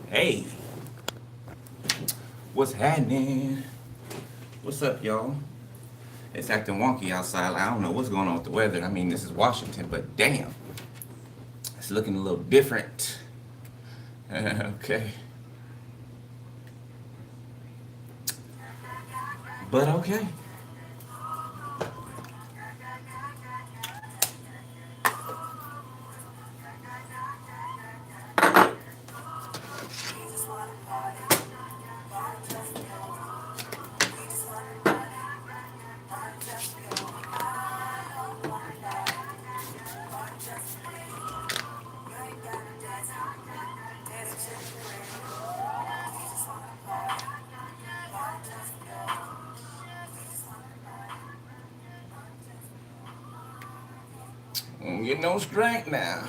Hey, what's happening? What's up, y'all? It's acting wonky outside. I don't know what's going on with the weather. I mean, this is Washington, but damn, it's looking a little different. Okay. But okay. Don't get no strength now.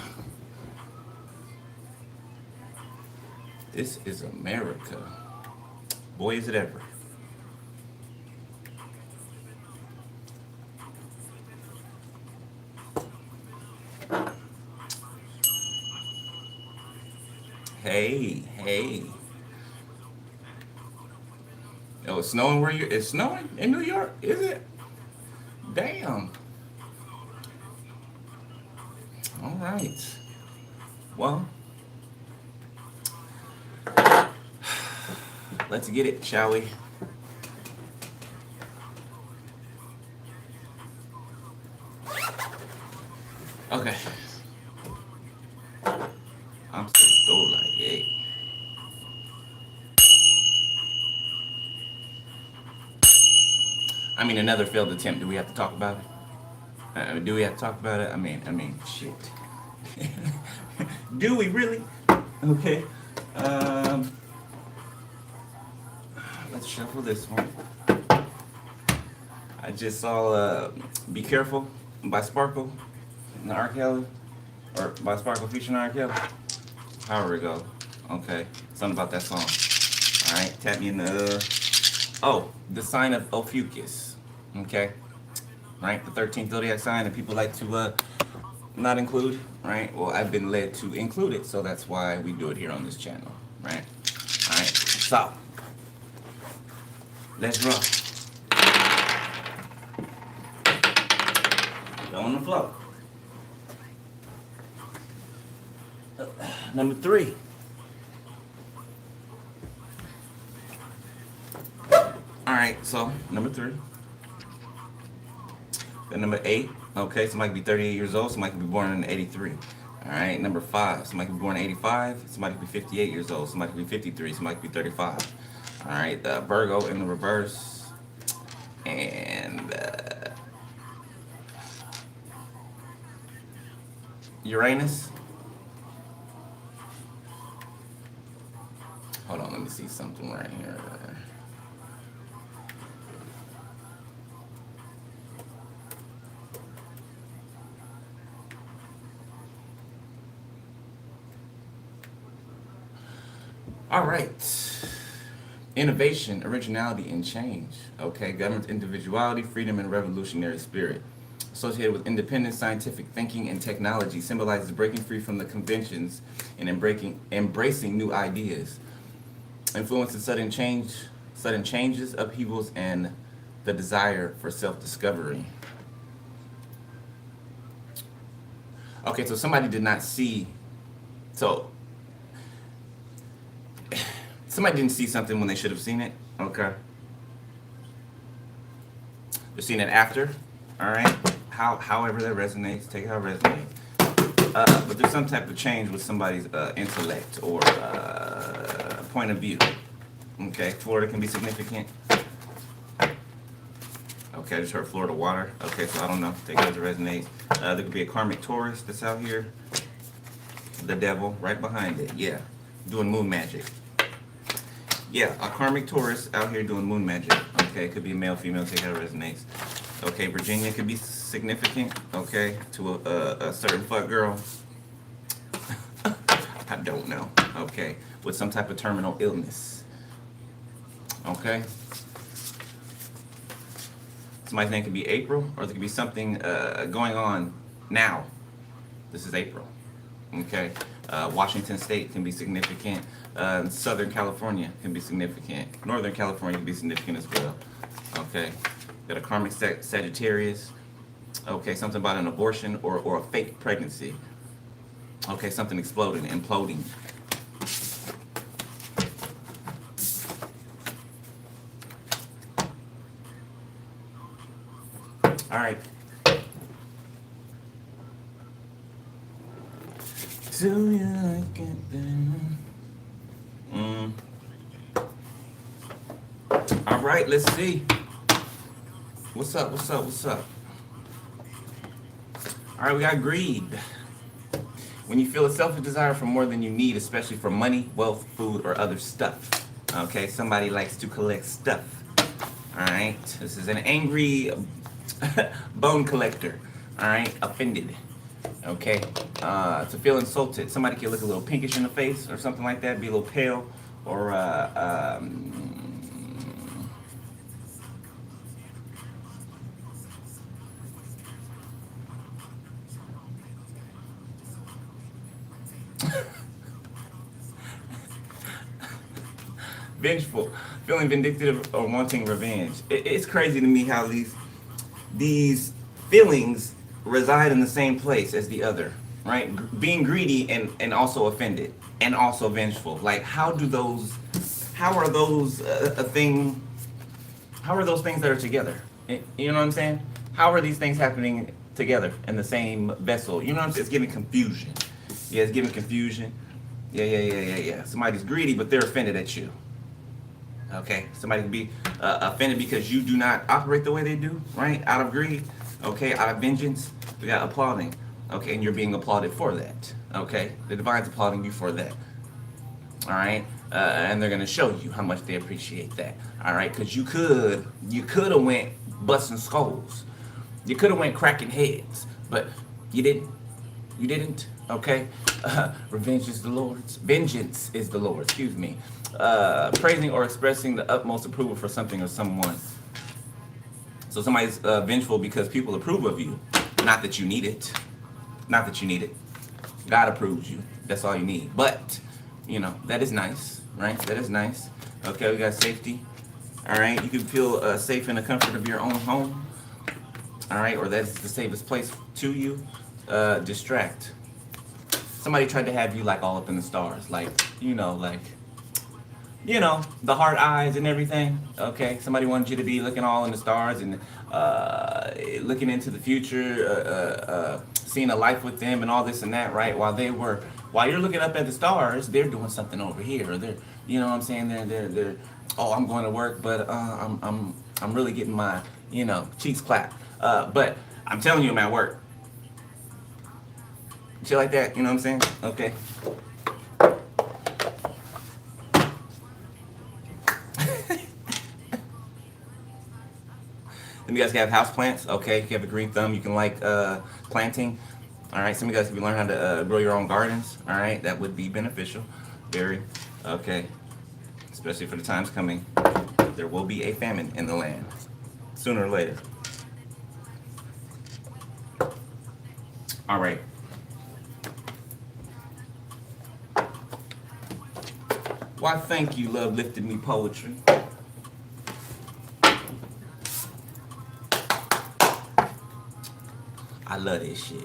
This is America. Boy, is it ever. Hey, hey. Oh, it's snowing where you? It's snowing in New York, is it? Damn. All right. Well, let's get it, shall we? Okay. I'm still go like, hey. I mean, another failed attempt. Do we have to talk about it? Do we have to talk about it? I mean, shit. Do we really? Okay. Um, let's shuffle this one. I just saw "Be Careful" by Sparkle and R. Kelly, or by Sparkle featuring R. Kelly. However it go. Okay. Something about that song. All right. Tap me in the. Oh, the sign of Ophiuchus. Okay. Right. The 13th zodiac sign that people like to not include. Right. Well, I've been led to include it, so that's why we do it here on this channel. Right. All right. So let's roll. Go on the floor. Number 3. All right, so number 3. Then number 8. Okay, somebody could be 38 years old. Somebody could be born in 83. All right, number 5. Somebody could be born in 85. Somebody could be 58 years old. Somebody could be 53. Somebody could be 35. All right, Virgo in the reverse. And Uranus. Hold on, let me see something right here. All right. Innovation, originality, and change. Okay, government individuality, freedom, and revolutionary spirit. Associated with independent scientific thinking and technology, symbolizes breaking free from the conventions and embracing new ideas. Influences sudden changes, upheavals, and the desire for self-discovery. Okay, so somebody did not see. So somebody didn't see something when they should have seen it. Okay, they're seeing it after. All right. However that resonates, take it how it resonates. But there's some type of change with somebody's intellect or point of view. Okay, Florida can be significant. Okay, I just heard Florida water. Okay, so I don't know. Take it as it resonates. There could be a karmic Taurus that's out here. The devil right behind it. Yeah, doing moon magic. Yeah, a karmic Taurus out here doing moon magic. Okay, it could be a male, female. Take it how it resonates. Okay, Virginia could be significant. Okay, to a certain fuck girl. I don't know. Okay, with some type of terminal illness. Okay. Somebody's name could be April, or there could be something going on now. This is April. Okay. Washington State can be significant. Southern California can be significant. Northern California can be significant as well. Okay, got a karmic Sagittarius. Okay, something about an abortion or a fake pregnancy. Okay, something exploding, imploding. All right. Do you like it then? All right, let's see. What's up? What's up? What's up? All right, we got greed. When you feel a selfish desire for more than you need, especially for money, wealth, food, or other stuff. Okay, somebody likes to collect stuff. All right, this is an angry bone collector. All right, offended. Okay, to feel insulted. Somebody can look a little pinkish in the face or something like that, be a little pale, or vengeful, feeling vindictive or wanting revenge. It's crazy to me how these feelings reside in the same place as the other, right? Being greedy and also offended and also vengeful. Like, how are those a thing? How are those things that are together? You know what I'm saying? How are these things happening together in the same vessel? You know what I'm saying? It's giving confusion. Yeah, it's giving confusion. Yeah. Somebody's greedy, but they're offended at you. Okay, somebody can be offended because you do not operate the way they do, right? Out of greed, okay, out of vengeance, we got applauding, okay, and you're being applauded for that, okay? The divine's applauding you for that, all right? And they're gonna show you how much they appreciate that, all right? Because you could have went busting skulls, you could have went cracking heads, but you didn't. You didn't, okay? Revenge is the Lord's. Vengeance is the Lord's, excuse me. Praising or expressing the utmost approval for something or someone. So somebody's vengeful because people approve of you. Not that you need it. Not that you need it. God approves you. That's all you need. But, you know, that is nice, right? That is nice. Okay, we got safety. All right, you can feel safe in the comfort of your own home. All right, or that's the safest place to you. Distract. Somebody tried to have you like all up in the stars, like the heart eyes and everything. Okay, somebody wanted you to be looking all in the stars and looking into the future, seeing a life with them and all this and that, right? While you're looking up at the stars, they're doing something over here. Or they're, you know what I'm saying? They're. Oh, I'm going to work, but I'm really getting my cheeks clapped. But I'm telling you, I'm at work. Shit like that, you know what I'm saying? Okay. Then you guys can have house plants, okay? If you have a green thumb, you can like planting. All right, some of you guys can learn how to grow your own gardens. All right, that would be beneficial. Very, okay. Especially for the times coming. There will be a famine in the land, sooner or later. All right. Why, thank you, love lifted me poetry. I love this shit.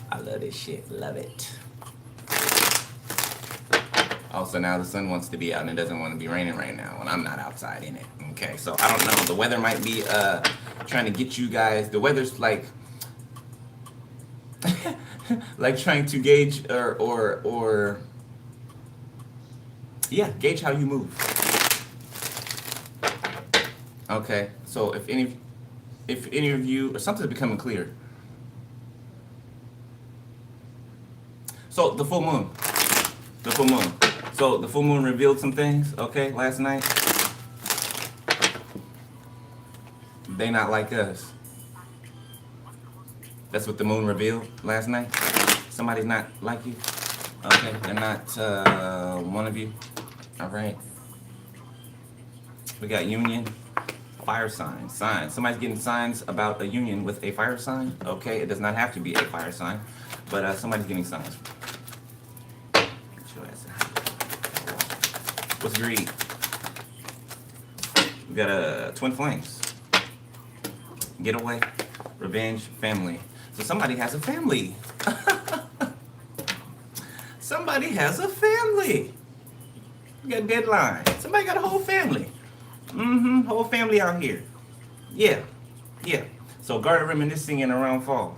I love this shit. Love it. Also, now the sun wants to be out and it doesn't want to be raining right now, and I'm not outside in it. Okay, so I don't know. The weather might be trying to get you guys. The weather's like like trying to gauge or yeah, gauge how you move. Okay, so if any of you, or something's becoming clear. So the full moon. So the full moon revealed some things, okay, last night. They not like us. That's what the moon revealed last night. Somebody's not like you. Okay, they're not one of you. All right. We got union, fire sign, signs. Somebody's getting signs about a union with a fire sign. Okay, it does not have to be a fire sign. But somebody's getting signs. What's greed? We got twin flames. Getaway, revenge, family. So somebody has a family. Somebody has a family. You got a deadline. Somebody got a whole family. Whole family out here. Yeah. So guarded, reminiscing, and around fall.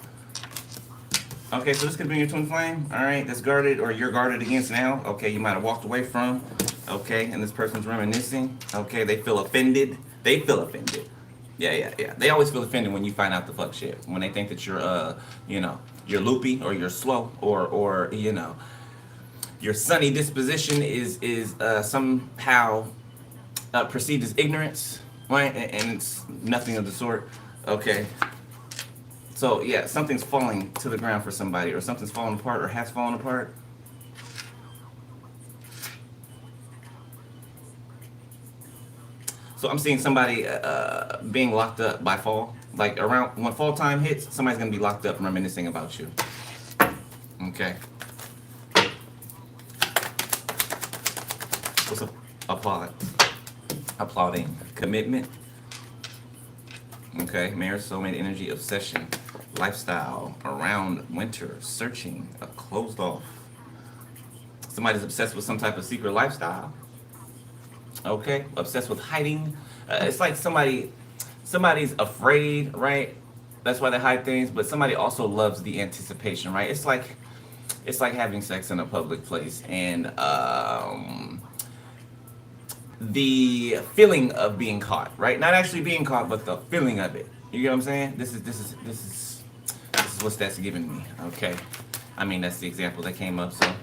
Okay, so this could be your twin flame. All right, that's guarded, or you're guarded against now. Okay, you might have walked away from. Okay, and this person's reminiscing. Okay, they feel offended. Yeah. They always feel offended when you find out the fuck shit. When they think that you're, you're loopy, or you're slow, or your sunny disposition is somehow perceived as ignorance, right? And it's nothing of the sort. Okay. So yeah, something's falling to the ground for somebody, or something's falling apart, or has fallen apart. So I'm seeing somebody being locked up by fall. Like around when fall time hits, somebody's gonna be locked up reminiscing about you. Okay. What's up? Applauding. Commitment. Okay. Marriage, soulmate, energy, obsession, lifestyle, around winter, searching, closed off. Somebody's obsessed with some type of secret lifestyle. Okay, obsessed with hiding. It's like somebody's afraid, right? That's why they hide things. But somebody also loves the anticipation, right? It's like having sex in a public place, and the feeling of being caught, right? Not actually being caught, but the feeling of it. You get what I'm saying? This is what that's giving me. Okay, I mean that's the example that came up. So.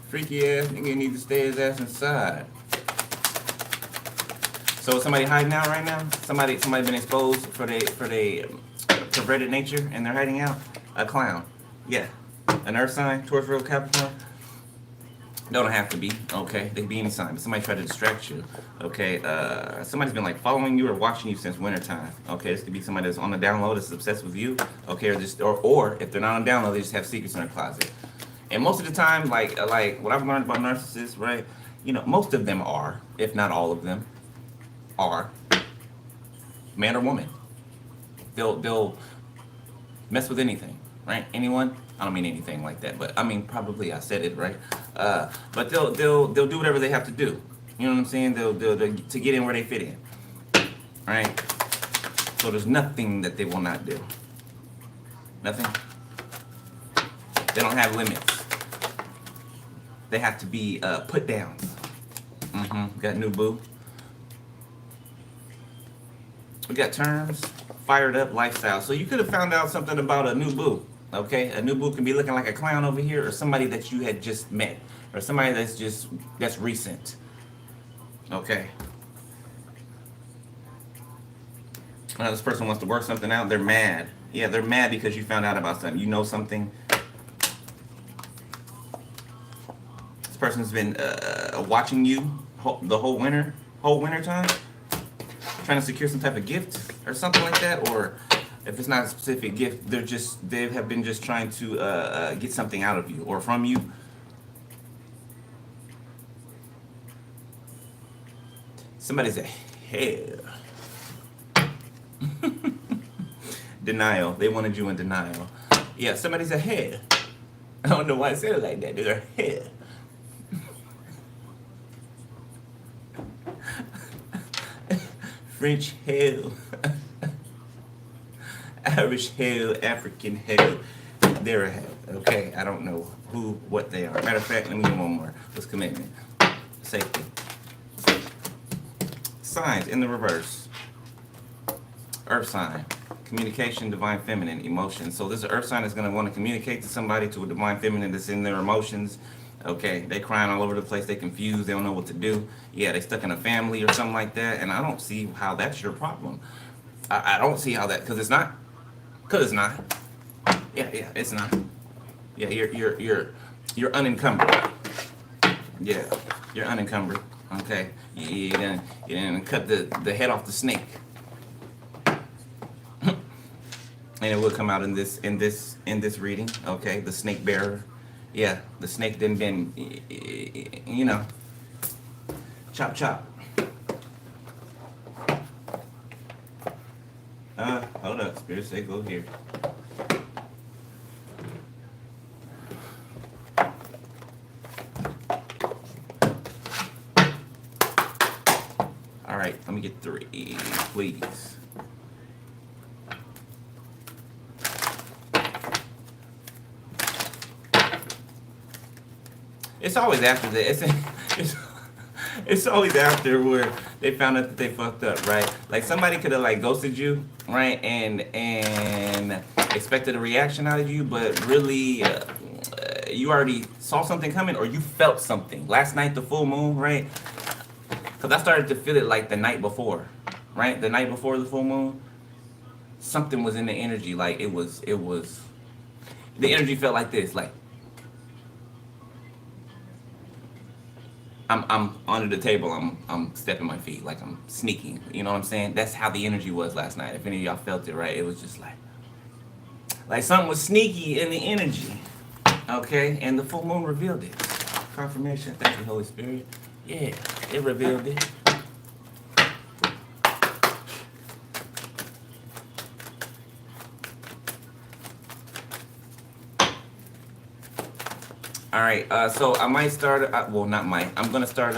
Freaky ass nigga need to stay his ass inside. So somebody hiding out right now? Somebody been exposed for they perverted nature and they're hiding out? A clown. Yeah. An earth sign, Taurus, Virgo, Capricorn. Don't have to be, okay? They can be any sign, but somebody tried to distract you, okay? Somebody's been like following you or watching you since wintertime, okay? This could be somebody that's on the down low that's obsessed with you, okay? Or if they're not on down low, they just have secrets in their closet. And most of the time, like what I've learned about narcissists, right? Most of them are, if not all of them, are man or woman. They'll mess with anything, right? Anyone? I don't mean anything like that, but I mean probably I said it right. But they'll do whatever they have to do. You know what I'm saying? They'll to get in where they fit in, right? So there's nothing that they will not do. Nothing. They don't have limits. They have to be put down. Got a new boo. We got terms, fired up lifestyle. So you could have found out something about a new boo. Okay, a new boo can be looking like a clown over here, or somebody that you had just met, or somebody that's recent. Okay. Now this person wants to work something out. They're mad. Yeah, they're mad because you found out about something. You know something. This person's been watching you the whole winter time, trying to secure some type of gift or something like that, or if it's not a specific gift, they have been just trying to get something out of you or from you. Somebody's ahead. Denial. They wanted you in denial. Yeah, somebody's ahead. I don't know why I said it like that. They're ahead. French hell. Irish hell, African hell. They're ahead. Okay, I don't know what they are. Matter of fact, let me do one more. What's commitment? Safety. Signs in the reverse. Earth sign. Communication, divine feminine, emotion. So this earth sign is going to want to communicate to somebody, to a divine feminine that's in their emotions. Okay, they crying all over the place. They confused. They don't know what to do. Yeah, they stuck in a family or something like that. And I don't see how that's your problem. I don't see how that, because it's not. Because it's not. Yeah, it's not. Yeah, you're unencumbered. Yeah, you're unencumbered. Okay, you didn't cut the head off the snake, and it will come out in this reading. Okay, the snake bearer. Yeah, the snake didn't been, you know, chop chop. Hold up, spirit say go here. All right, let me get 3, please. It's always after that. It's always after where they found out that they fucked up, right? Like somebody could have like ghosted you, right, and expected a reaction out of you, but really you already saw something coming, or you felt something. Last night, the full moon, right? Because I started to feel it like the night before, right? The night before the full moon, something was in the energy. Like it was. The energy felt like this, like. I'm under the table. I'm stepping my feet like I'm sneaking. You know what I'm saying? That's how the energy was last night. If any of y'all felt it, right? It was just like something was sneaky in the energy. Okay, and the full moon revealed it. Confirmation. Thank you, Holy Spirit. Yeah, it revealed it. All right, so I might start. Well, not might. I'm gonna start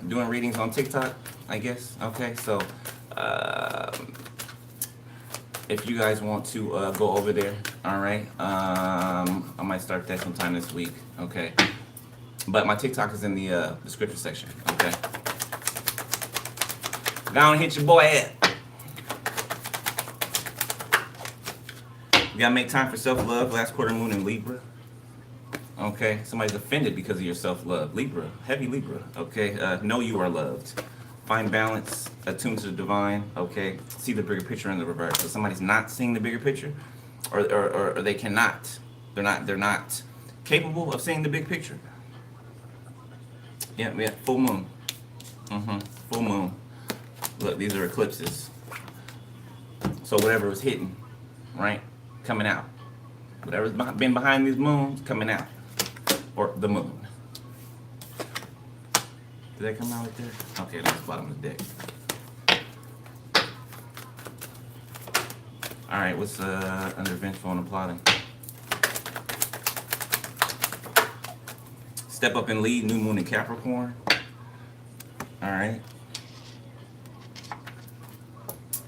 doing readings on TikTok, I guess. Okay, so if you guys want to go over there, all right. I might start that sometime this week. Okay, but my TikTok is in the description section. Okay, go and hit your boy up. You gotta make time for self-love. Last quarter moon in Libra. Okay, somebody's offended because of your self-love. Libra, heavy Libra. Okay, know you are loved. Find balance, attune to the divine. Okay, see the bigger picture in the reverse. So somebody's not seeing the bigger picture, or they cannot. They're not capable of seeing the big picture. Yeah, full moon. Full moon. Look, these are eclipses. So whatever was hidden, right, coming out. Whatever's been behind these moons, coming out. Or the moon. Did that come out right there? Okay, that's the bottom of the deck. Alright, what's under vengeful and plotting? Step up and lead, new moon in Capricorn. Alright.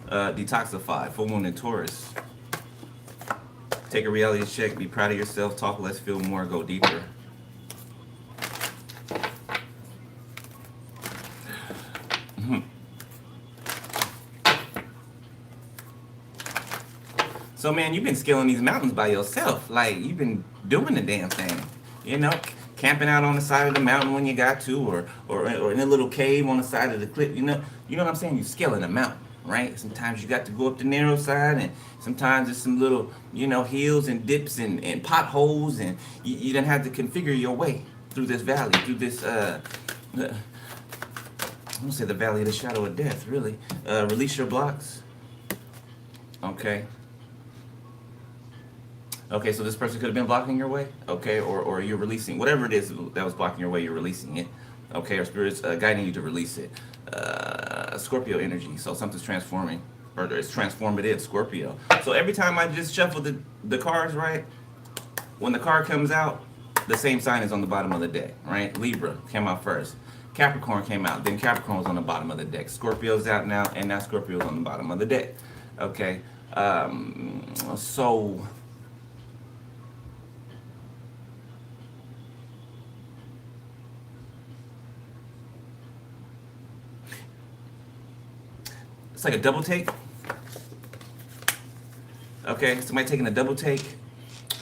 Detoxify, full moon in Taurus. Take a reality check, be proud of yourself, talk less, feel more, go deeper. So man, you've been scaling these mountains by yourself. Like you've been doing the damn thing. You know, camping out on the side of the mountain when you got to, or in a little cave on the side of the cliff. You know what I'm saying? You're scaling a mountain, right? Sometimes you got to go up the narrow side, and sometimes there's some little, hills and dips and potholes, and you don't have to configure your way through this valley, through this I'm gonna say the valley of the shadow of death, really. Release your blocks. Okay. Okay, so this person could have been blocking your way, okay, or you're releasing whatever it is that was blocking your way. You're releasing it, okay, or spirit's guiding you to release it. Scorpio energy, so something's transforming, or it's transformative. Scorpio. So every time I just shuffle the cards, right, when the card comes out, the same sign is on the bottom of the deck, right? Libra came out first. Capricorn came out, then Capricorn was on the bottom of the deck. Scorpio's out now, and now Scorpio's on the bottom of the deck. Okay, so. It's like a double take. Okay, somebody taking a double take,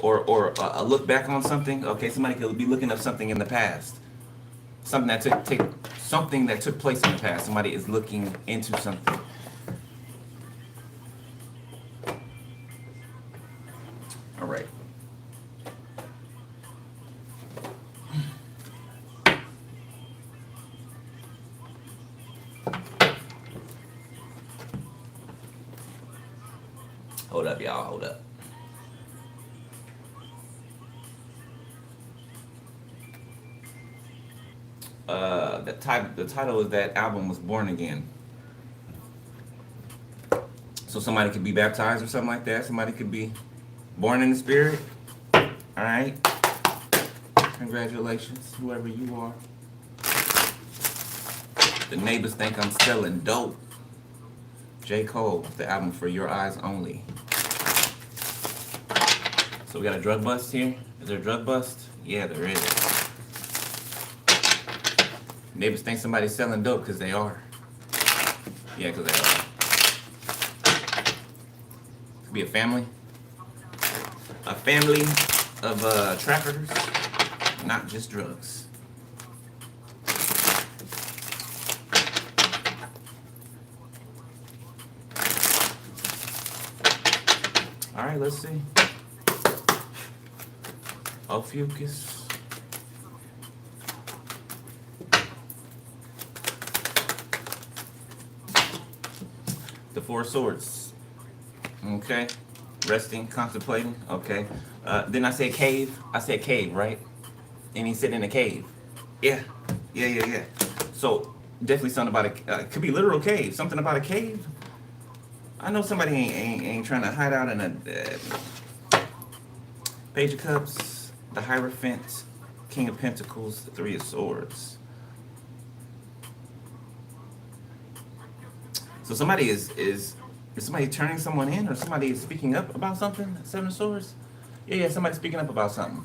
or a look back on something. Okay, somebody could be looking up something in the past, something that took place in the past. Somebody is looking into something. All right. Hold up, y'all. Hold up. The title of that album was Born Again. So somebody could be baptized or something like that. Somebody could be born in the spirit. All right. Congratulations, whoever you are. The neighbors think I'm selling dope. J. Cole, the album For Your Eyes Only. So we got a drug bust here. Is there a drug bust? Yeah, there is. Neighbors think somebody's selling dope because they are. Yeah, because they are. Could be a family. A family of traffickers, not just drugs. All right, let's see. Ophiuchus. The Four Swords. Okay. Resting, contemplating. Okay. Didn't I say cave? I said cave, right? And he's sitting in a cave. Yeah. Yeah. So definitely something about a could be literal cave. Something about a cave. I know somebody ain't trying to hide out in a Page of Cups, the Hierophant, King of Pentacles, the Three of Swords. So somebody is somebody turning someone in, or somebody is speaking up about something? Seven of Swords? Yeah, somebody's speaking up about something.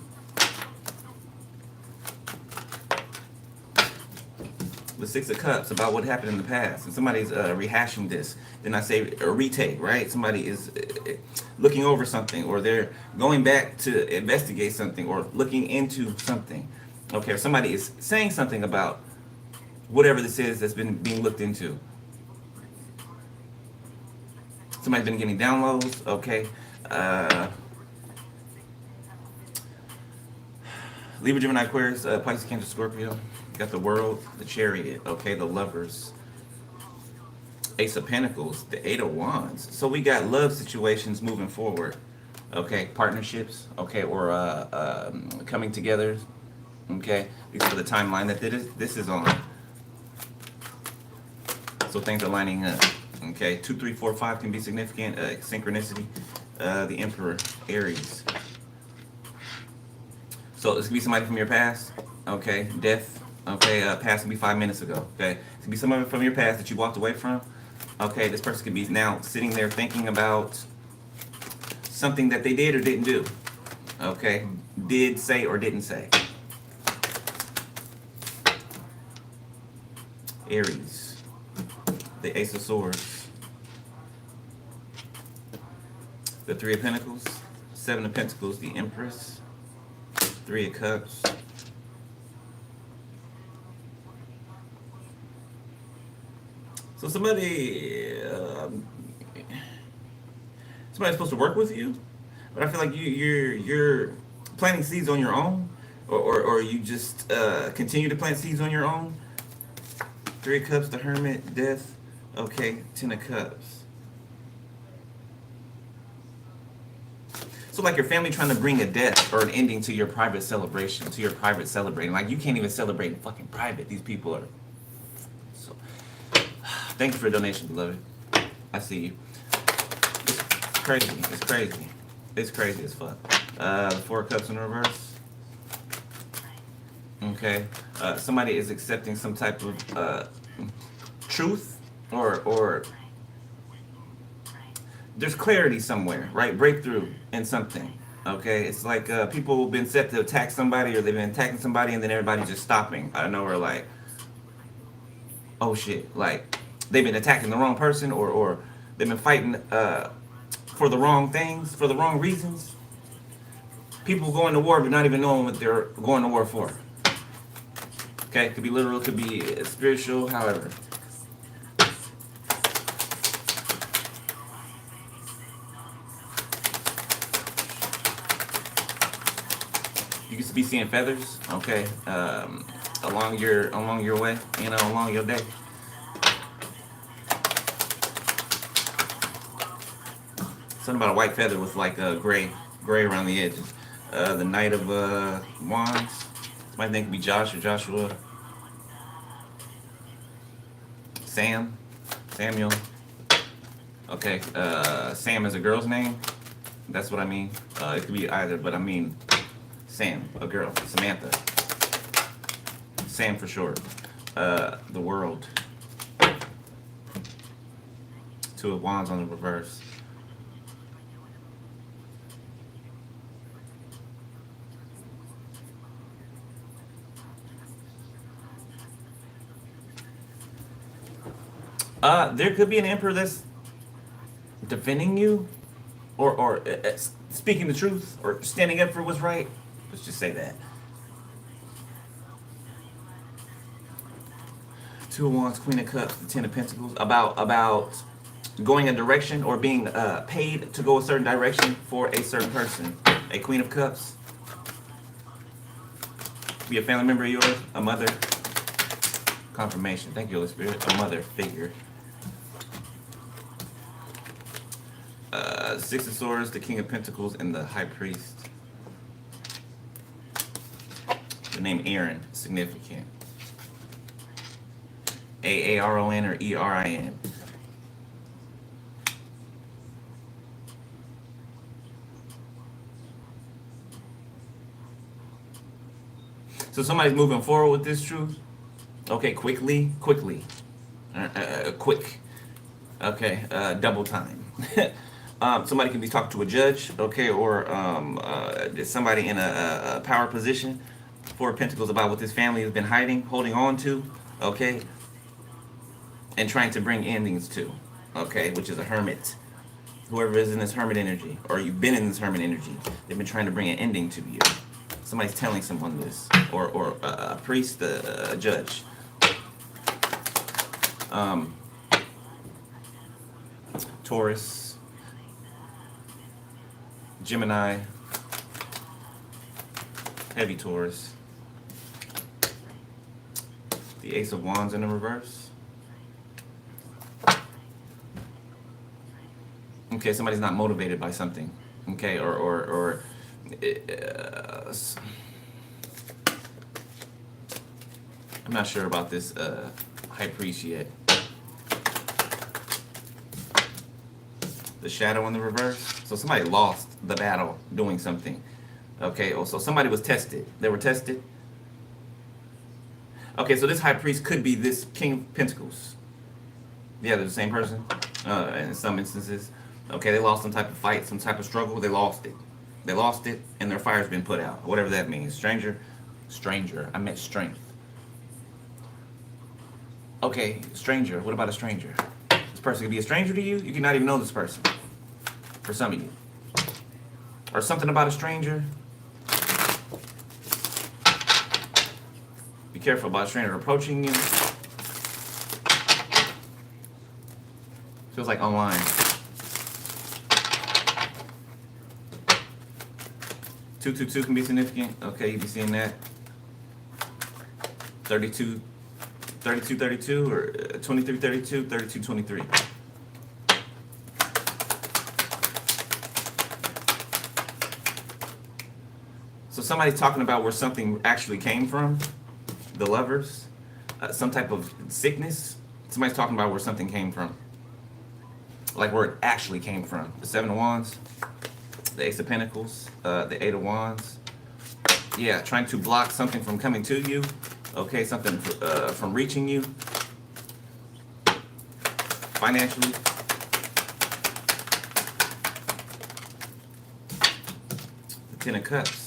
The Six of Cups, about what happened in the past, and somebody's rehashing this. Then I say a retake, right? Somebody is looking over something, or they're going back to investigate something, or looking into something. Okay, or somebody is saying something about whatever this is that's been being looked into. Somebody's been getting downloads, okay? Libra, Gemini, Aquarius, Pisces, Cancer, Scorpio. Got the World, the Chariot, okay, the Lovers, Ace of Pentacles, the Eight of Wands. So we got love situations moving forward, okay, partnerships, okay, or coming together, okay, because of the timeline that this is on. So things are lining up, okay. 2, 3, 4, 5 can be significant, synchronicity, the Emperor, Aries. So this could be somebody from your past, okay, death. Okay, past can be 5 minutes ago. Okay, it could be someone from your past that you walked away from. Okay, this person could be now sitting there thinking about something that they did or didn't do. Okay, did say or didn't say. Aries, the Ace of Swords, the Three of Pentacles, Seven of Pentacles, the Empress, Three of Cups. So somebody's supposed to work with you, but I feel like you're planting seeds on your own, or you just continue to plant seeds on your own. Three of Cups, the Hermit, Death. Okay, Ten of Cups. So like your family trying to bring a death or an ending to your private celebration, to your private celebrating. Like you can't even celebrate in fucking private. These people are. So, thank you for the donation, beloved. I see you. It's crazy. It's crazy. It's crazy as fuck. The Four of Cups in reverse. Okay. Somebody is accepting some type of truth or there's clarity somewhere, right? Breakthrough in something. Okay. It's like people have been set to attack somebody, or they've been attacking somebody, and then everybody's just stopping out of nowhere, like, oh shit, like they've been attacking the wrong person, or they've been fighting for the wrong things, for the wrong reasons. People going to war but not even knowing what they're going to war for. Okay, could be literal, could be spiritual, however. You could be seeing feathers, okay, along your way, you know, along your day. Something about a white feather with like gray around the edges. The Knight of Wands. Somebody think it could be Josh or Joshua. Samuel. Okay, Sam is a girl's name. That's what I mean. It could be either, but I mean Sam, a girl. Samantha. Sam for short. The World. Two of Wands on the reverse. There could be an emperor that's defending you, or speaking the truth, or standing up for what's right. Let's just say that. Two of Wands, Queen of Cups, the Ten of Pentacles. About going a direction or being paid to go a certain direction for a certain person. A Queen of Cups. Be a family member of yours, a mother. Confirmation. Thank you, Holy Spirit. A mother figure. Six of Swords, the King of Pentacles, and the High Priest. The name Aaron, significant. Aaron or Erin. So somebody's moving forward with this truth. Okay, quickly. Quick. Okay, double time. Somebody can be talking to a judge, okay, or somebody in a power position. Four of Pentacles about what this family has been hiding, holding on to, okay, and trying to bring endings to, okay, which is a hermit. Whoever is in this hermit energy, or you've been in this hermit energy, they've been trying to bring an ending to you. Somebody's telling someone this, or a priest, a judge. Taurus. Gemini, heavy Taurus, the Ace of Wands in the reverse. Okay, somebody's not motivated by something. Okay, or I'm not sure about this High Priest yet. The Shadow in the reverse. So somebody lost the battle doing something. Okay, so somebody was tested. They were tested. Okay, so this High Priest could be this King of Pentacles. Yeah, they're the same person in some instances. Okay, they lost some type of fight, some type of struggle. They lost it. They lost it, and their fire's been put out. Whatever that means. Stranger. I meant strength. Okay, stranger. What about a stranger? This person could be a stranger to you. You can not even know this person. For some of you. Or something about a stranger. Be careful about a stranger approaching you. Feels like online. 222 can be significant. Okay, you be seeing that. 32 or 23 32, 32 23. So somebody's talking about where something actually came from. The Lovers, some type of sickness. Somebody's talking about where something came from, like where it actually came from. The Seven of Wands, the Ace of Pentacles, the Eight of Wands. Yeah, trying to block something from coming to you. Okay, something from reaching you financially. The Ten of Cups.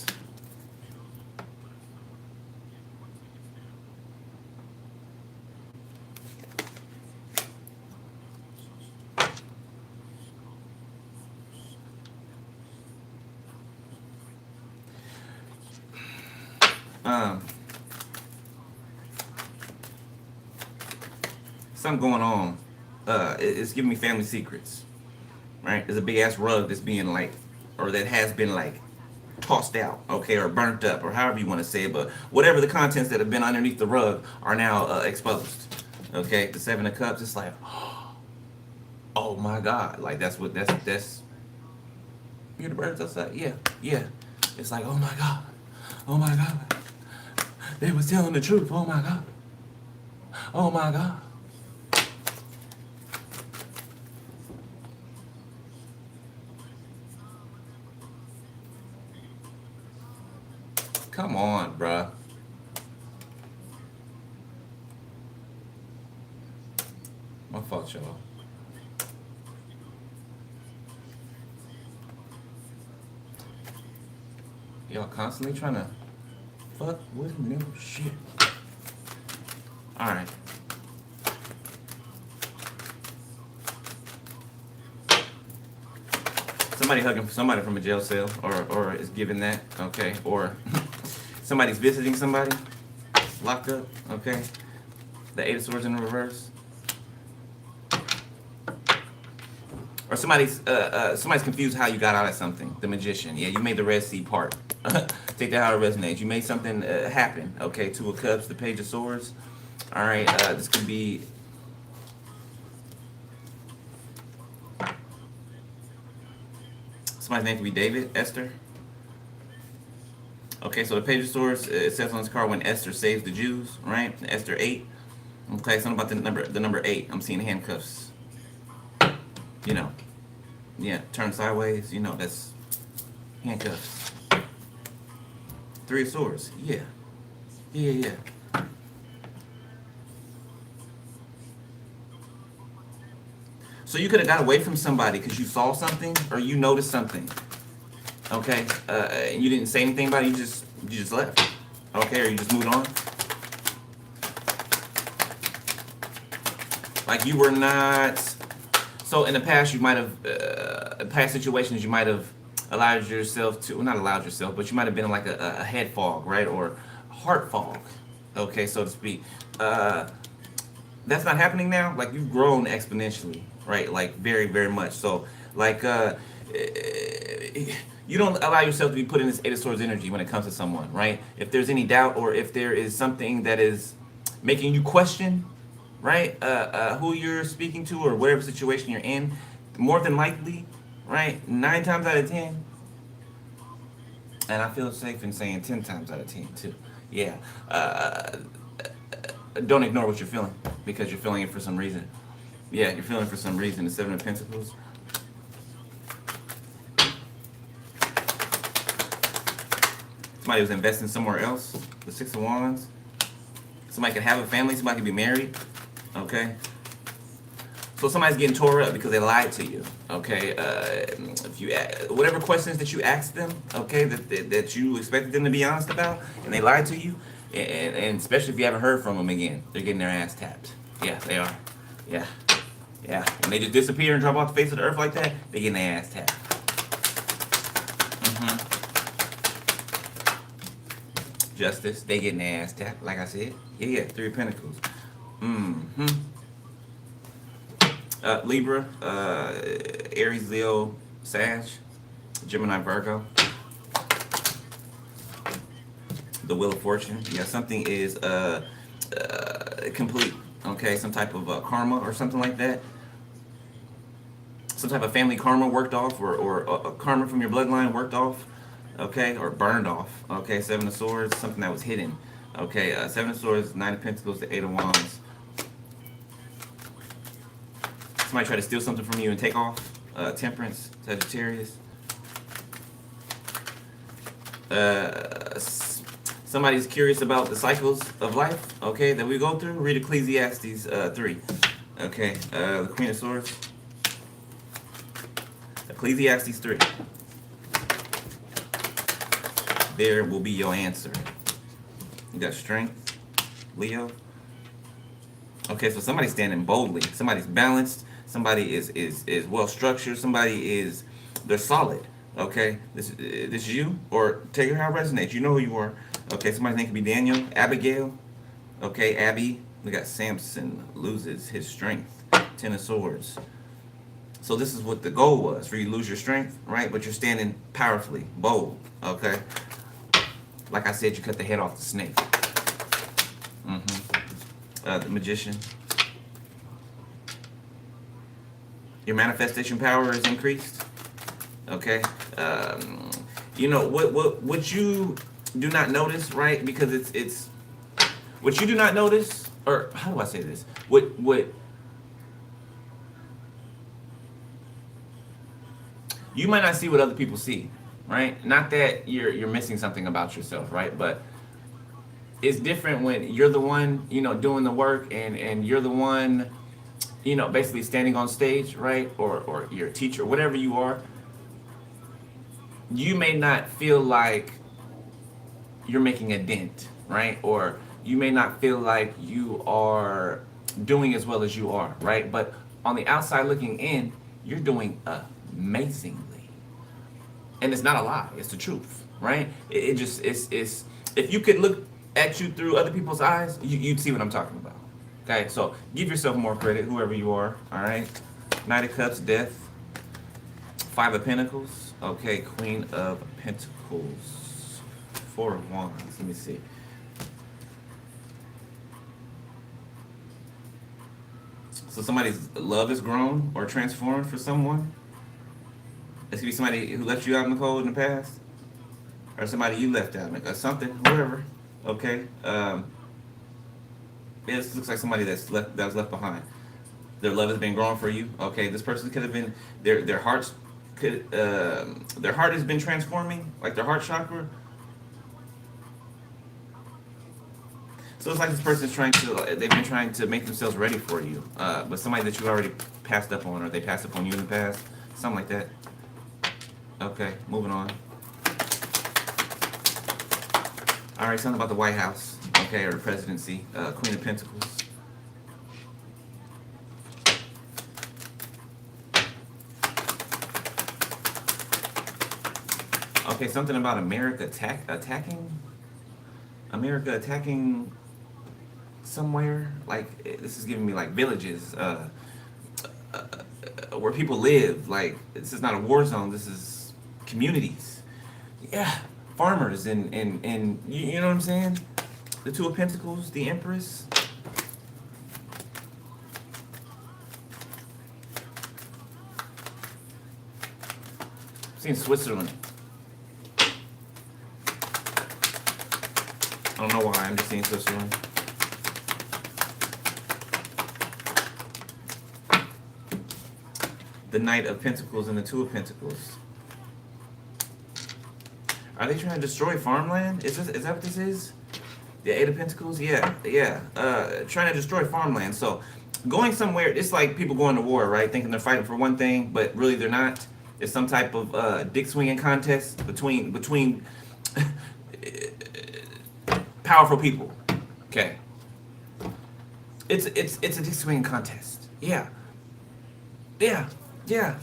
Something going on. It's giving me family secrets, right? There's a big ass rug that's being like, or that has been like tossed out, okay, or burnt up, or however you want to say it, but whatever the contents that have been underneath the rug are now exposed. Okay, the Seven of Cups. It's like, oh my God, like that's You hear the birds outside? Yeah, yeah. It's like, oh my God. Oh my God. They was telling the truth. Oh my God. Oh my God. Come on, bruh. My fault, y'all. Y'all constantly trying to fuck with new shit. Alright. Somebody hugging somebody from a jail cell, or is giving that, okay? Or somebody's visiting somebody locked up, okay? The Eight of Swords in the reverse. Or somebody's confused how you got out of something. The Magician. Yeah, you made the Red Sea part. Take that how it resonates. You made something happen. Okay, Two of Cups, the Page of Swords. All right, this could be. Somebody's name could be David, Esther. Okay, so the Page of Swords, it says on this card when Esther saves the Jews, right? Esther 8. Okay, something about the number 8. I'm seeing handcuffs. You know, yeah, turn sideways. You know, that's handcuffs. Three of Swords. Yeah, yeah. So you could have got away from somebody because you saw something or you noticed something. Okay, and you didn't say anything about it. You just left. Okay, or you just moved on. Like you were not. So in the past, you might have, past situations, you might have allowed yourself to, well, not allowed yourself, but you might have been in like a head fog, right? Or heart fog, okay, so to speak. That's not happening now. Like you've grown exponentially, right? Like very, very much. So like, you don't allow yourself to be put in this Eight of Swords energy when it comes to someone, right? If there's any doubt or if there is something that is making you question, right, who you're speaking to or whatever situation you're in, more than likely, right, 9 times out of 10, and I feel safe in saying 10 times out of 10 too, yeah, don't ignore what you're feeling because you're feeling it for some reason. Yeah, you're feeling it for some reason. The Seven of Pentacles. Somebody was investing somewhere else. The Six of Wands. Somebody could have a family. Somebody could be married. Okay. So somebody's getting tore up because they lied to you. Okay. If you whatever questions that you asked them, okay, that you expected them to be honest about, and they lied to you, and especially if you haven't heard from them again, they're getting their ass tapped. Yeah, they are. Yeah. Yeah. When they just disappear and drop off the face of the earth like that, they're getting their ass tapped. Justice, they getting their ass tapped, like I said. Yeah, Three of Pentacles. Libra, Aries, Leo, Sag, Gemini, Virgo. The Wheel of Fortune. Yeah, something is complete. Okay, some type of karma or something like that. Some type of family karma worked off, or karma from your bloodline worked off. Okay, or burned off. Okay, Seven of Swords, something that was hidden. Okay, Seven of Swords, Nine of Pentacles, the Eight of Wands. Somebody try to steal something from you and take off. Temperance, Sagittarius. Somebody's curious about the cycles of life, okay, that we go through. Read Ecclesiastes 3. Okay, the Queen of Swords. Ecclesiastes 3. There will be your answer. You got strength, Leo. Okay, so somebody's standing boldly. Somebody's balanced. Somebody is well structured. Somebody they're solid. Okay, this is you, or take it how it resonates. You know who you are. Okay, somebody's name could be Daniel, Abigail. Okay, Abby. We got Samson loses his strength. Ten of Swords. So this is what the goal was, for you to lose your strength, right? But you're standing powerfully, bold. Okay. Like I said, you cut the head off the snake. The Magician. Your manifestation power is increased. Okay. You know what you do not notice, right? Because it's what you do not notice, or how do I say this? What you might not see what other people see, right? Not that you're missing something about yourself, right? But it's different when you're the one, doing the work, and you're the one, basically standing on stage, right? Or you're a teacher, whatever you are. You may not feel like you're making a dent, right? Or you may not feel like you are doing as well as you are, right? But on the outside looking in, you're doing amazingly. And it's not a lie, it's the truth, right? It just, it's, if you could look at you through other people's eyes, you'd see what I'm talking about. Okay, so give yourself more credit, whoever you are, all right? Knight of Cups, Death, Five of Pentacles, okay, Queen of Pentacles, Four of Wands, let me see. So somebody's love is grown or transformed for someone. It could be somebody who left you out in the cold in the past, or somebody you left out, or something, whoever. Okay. This looks like somebody that was left behind. Their love has been growing for you. Okay. This person could have been their heart has been transforming, like their heart chakra. So it's like this person's they've been trying to make themselves ready for you, but somebody that you already passed up on, or they passed up on you in the past, something like that. Okay, moving on. All right, something about the White House, okay, or the presidency, Queen of Pentacles. Okay, something about America attacking somewhere. Like, this is giving me like villages, where people live. Like, this is not a war zone. This is communities. Yeah, farmers and you know what I'm saying? The Two of Pentacles, the Empress. I'm seeing Switzerland. I don't know why, I'm just seeing Switzerland. The Knight of Pentacles and the Two of Pentacles. Are they trying to destroy farmland? Is that what this is? The Eight of Pentacles? Yeah. Trying to destroy farmland. So going somewhere, it's like people going to war, right? Thinking they're fighting for one thing, but really they're not. It's some type of dick swinging contest between powerful people. Okay. It's a dick swinging contest. Yeah.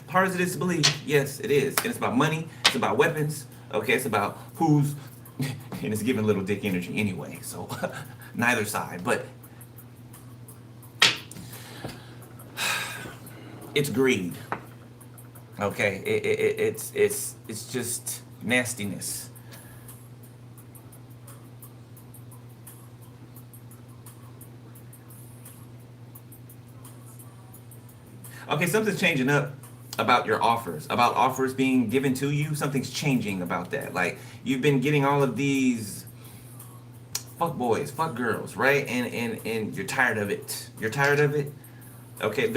Hard as it is to believe, yes, it is. And it's about money. It's about weapons. Okay, it's about who's, and it's giving little dick energy anyway. So neither side, but it's greed. Okay, it's just nastiness. Okay, something's changing up about your offers, about offers being given to you. Something's changing about that. Like, you've been getting all of these fuck boys, fuck girls, right? And you're tired of it. You're tired of it. Okay,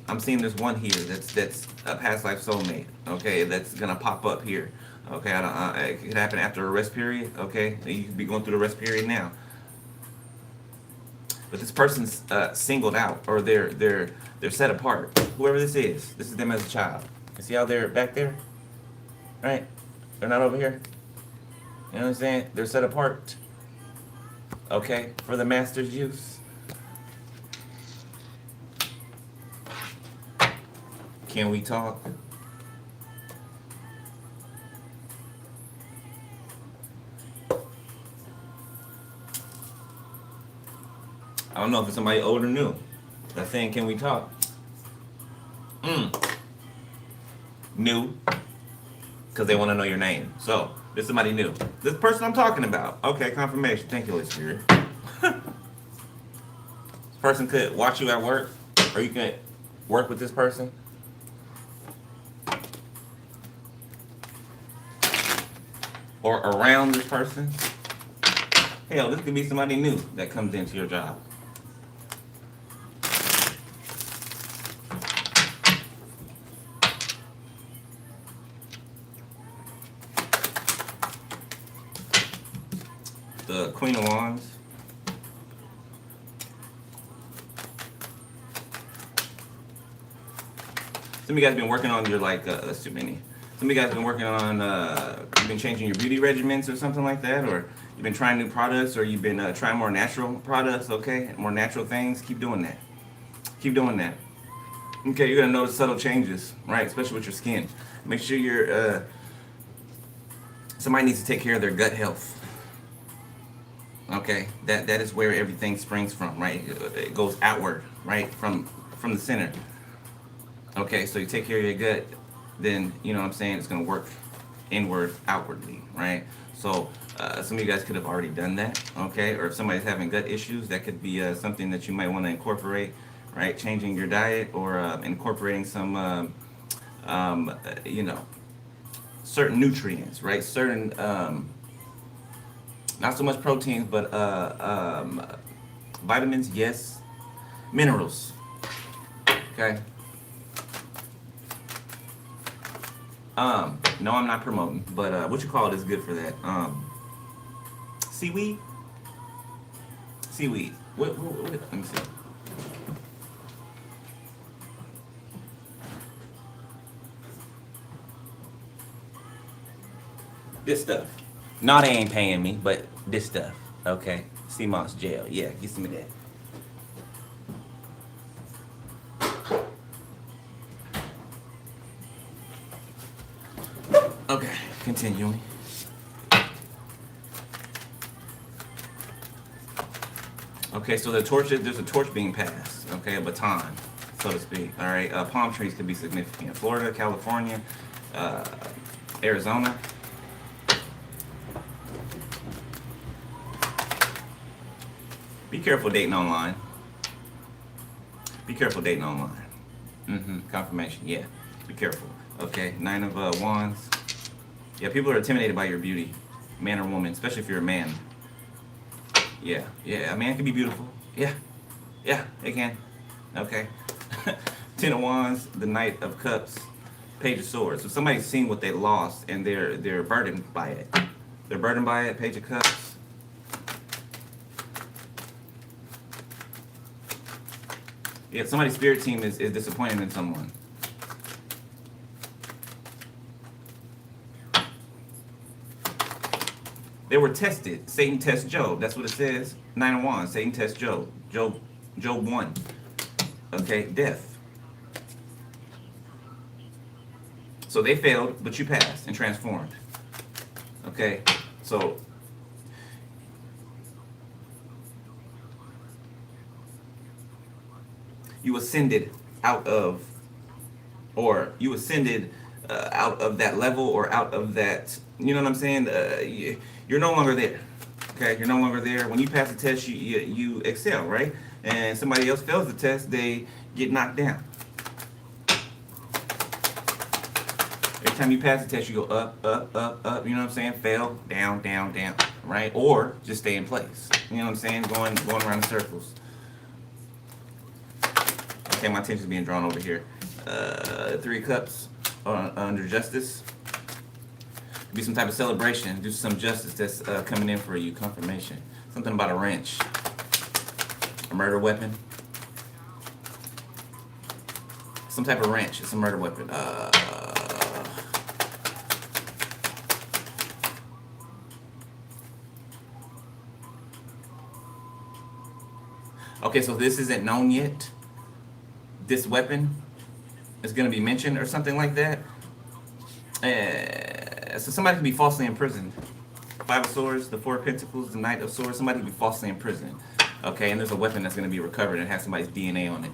I'm seeing there's one here that's a past life soulmate. Okay, that's gonna pop up here. Okay, it could happen after a rest period. Okay, you could be going through the rest period now. But this person's singled out, or they're set apart. Whoever this is them as a child. You see how they're back there? Right? They're not over here. You know what I'm saying? They're set apart. Okay? For the master's use. Can we talk? I don't know if it's somebody old or new. That's saying, can we talk? New. Because they want to know your name. So, this is somebody new. This person I'm talking about. Okay, confirmation. Thank you, Holy Spirit. This person could watch you at work, or you could work with this person. or around this person. Hell, this could be somebody new that comes into your job. The Queen of Wands. Some of you guys been working on your that's too many. Some of you guys been working on you've been changing your beauty regimens or something like that, or you've been trying new products, or you've been trying more natural products. Okay, more natural things. Keep doing that. Keep doing that. Okay, you're gonna notice subtle changes, right? Especially with your skin. Make sure you're somebody needs to take care of their gut health. Okay, that is where everything springs from, right? It goes outward, right, from the center. Okay, so you take care of your gut, then you know what I'm saying, it's gonna work inward, outwardly, right? So some of you guys could have already done that, okay? Or if somebody's having gut issues, that could be something that you might want to incorporate, right? Changing your diet or incorporating some, you know, certain nutrients, right? Certain not so much proteins, but vitamins, yes. Minerals, okay? No, I'm not promoting, but what you call it is good for that. Seaweed? Seaweed. What, let me see. This stuff. No, they ain't paying me, but this stuff. Okay. Sea moss gel. Yeah, get some of that. Okay, continuing. Okay, so there's a torch being passed. Okay, a baton, so to speak. All right, palm trees could be significant. Florida, California, Arizona. Be careful dating online. Be careful dating online. Confirmation, yeah. Be careful. Okay, 9 of Wands. Yeah, people are intimidated by your beauty, man or woman, especially if you're a man. Yeah, a man can be beautiful. Yeah, they can. Okay. 10 of Wands, the Knight of Cups, Page of Swords. So somebody's seen what they lost and they're burdened by it. They're burdened by it. Page of Cups. Yeah, somebody's spirit team is disappointed in someone. They were tested. Satan tests Job. That's what it says. 9 of Wands. Satan tests Job. Job won. Okay, death. So they failed, but you passed and transformed. Okay, so you ascended out of that level or out of that, you know what I'm saying? You're no longer there. Okay, you're no longer there. When you pass the test, you excel, right? And somebody else fails the test, they get knocked down. Every time you pass the test, you go up, up, up, up. You know what I'm saying? Fail, down, down, down, right? Or just stay in place. You know what I'm saying? Going around in circles. Okay, my attention's being drawn over here. 3 Cups under Justice. Be some type of celebration. Do some justice that's coming in for you. Confirmation. Something about a wrench. A murder weapon. Some type of wrench. It's a murder weapon. Okay, so this isn't known yet. This weapon is going to be mentioned or something like that. So somebody can be falsely imprisoned. 5 of Swords, the 4 of Pentacles, the Knight of Swords. Somebody can be falsely imprisoned. Okay, and there's a weapon that's going to be recovered and has somebody's DNA on it.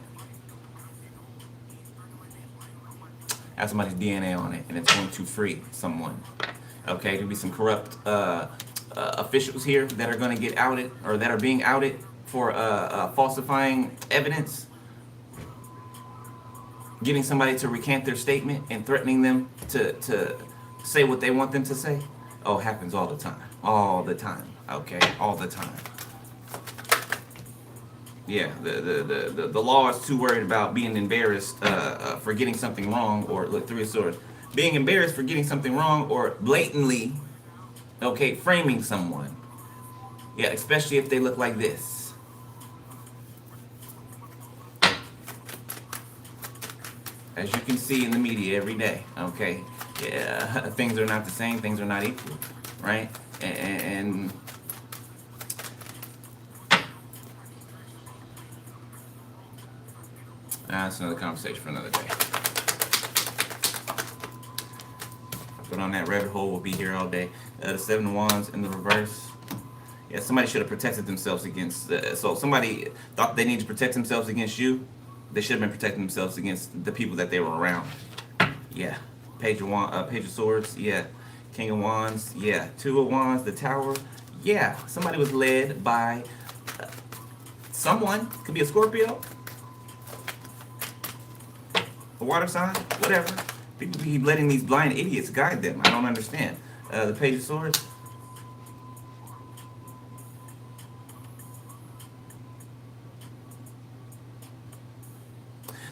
Has somebody's DNA on it, and it's going to free someone. Okay, there could be some corrupt officials here that are going to get outed, or that are being outed for falsifying evidence. Getting somebody to recant their statement and threatening them to say what they want them to say. Oh, it happens all the time. All the time. Okay, all the time. Yeah, the law is too worried about being embarrassed for getting something wrong, or look through his sword, being embarrassed for getting something wrong, or blatantly, okay, framing someone. Yeah, especially if they look like this. As you can see in the media every day, okay, yeah, things are not the same, things are not equal, right? And that's another conversation for another day. But on that rabbit hole, we'll be here all day. The Seven of Wands in the reverse. Yeah, somebody should have protected themselves against. So somebody thought they needed to protect themselves against you. They should have been protecting themselves against the people that they were around. Yeah, Page of Swords. Yeah, King of Wands. Yeah, Two of Wands. The Tower. Yeah, somebody was led by someone. Could be a Scorpio, a water sign, whatever. People keep letting these blind idiots guide them. I don't understand. The Page of Swords.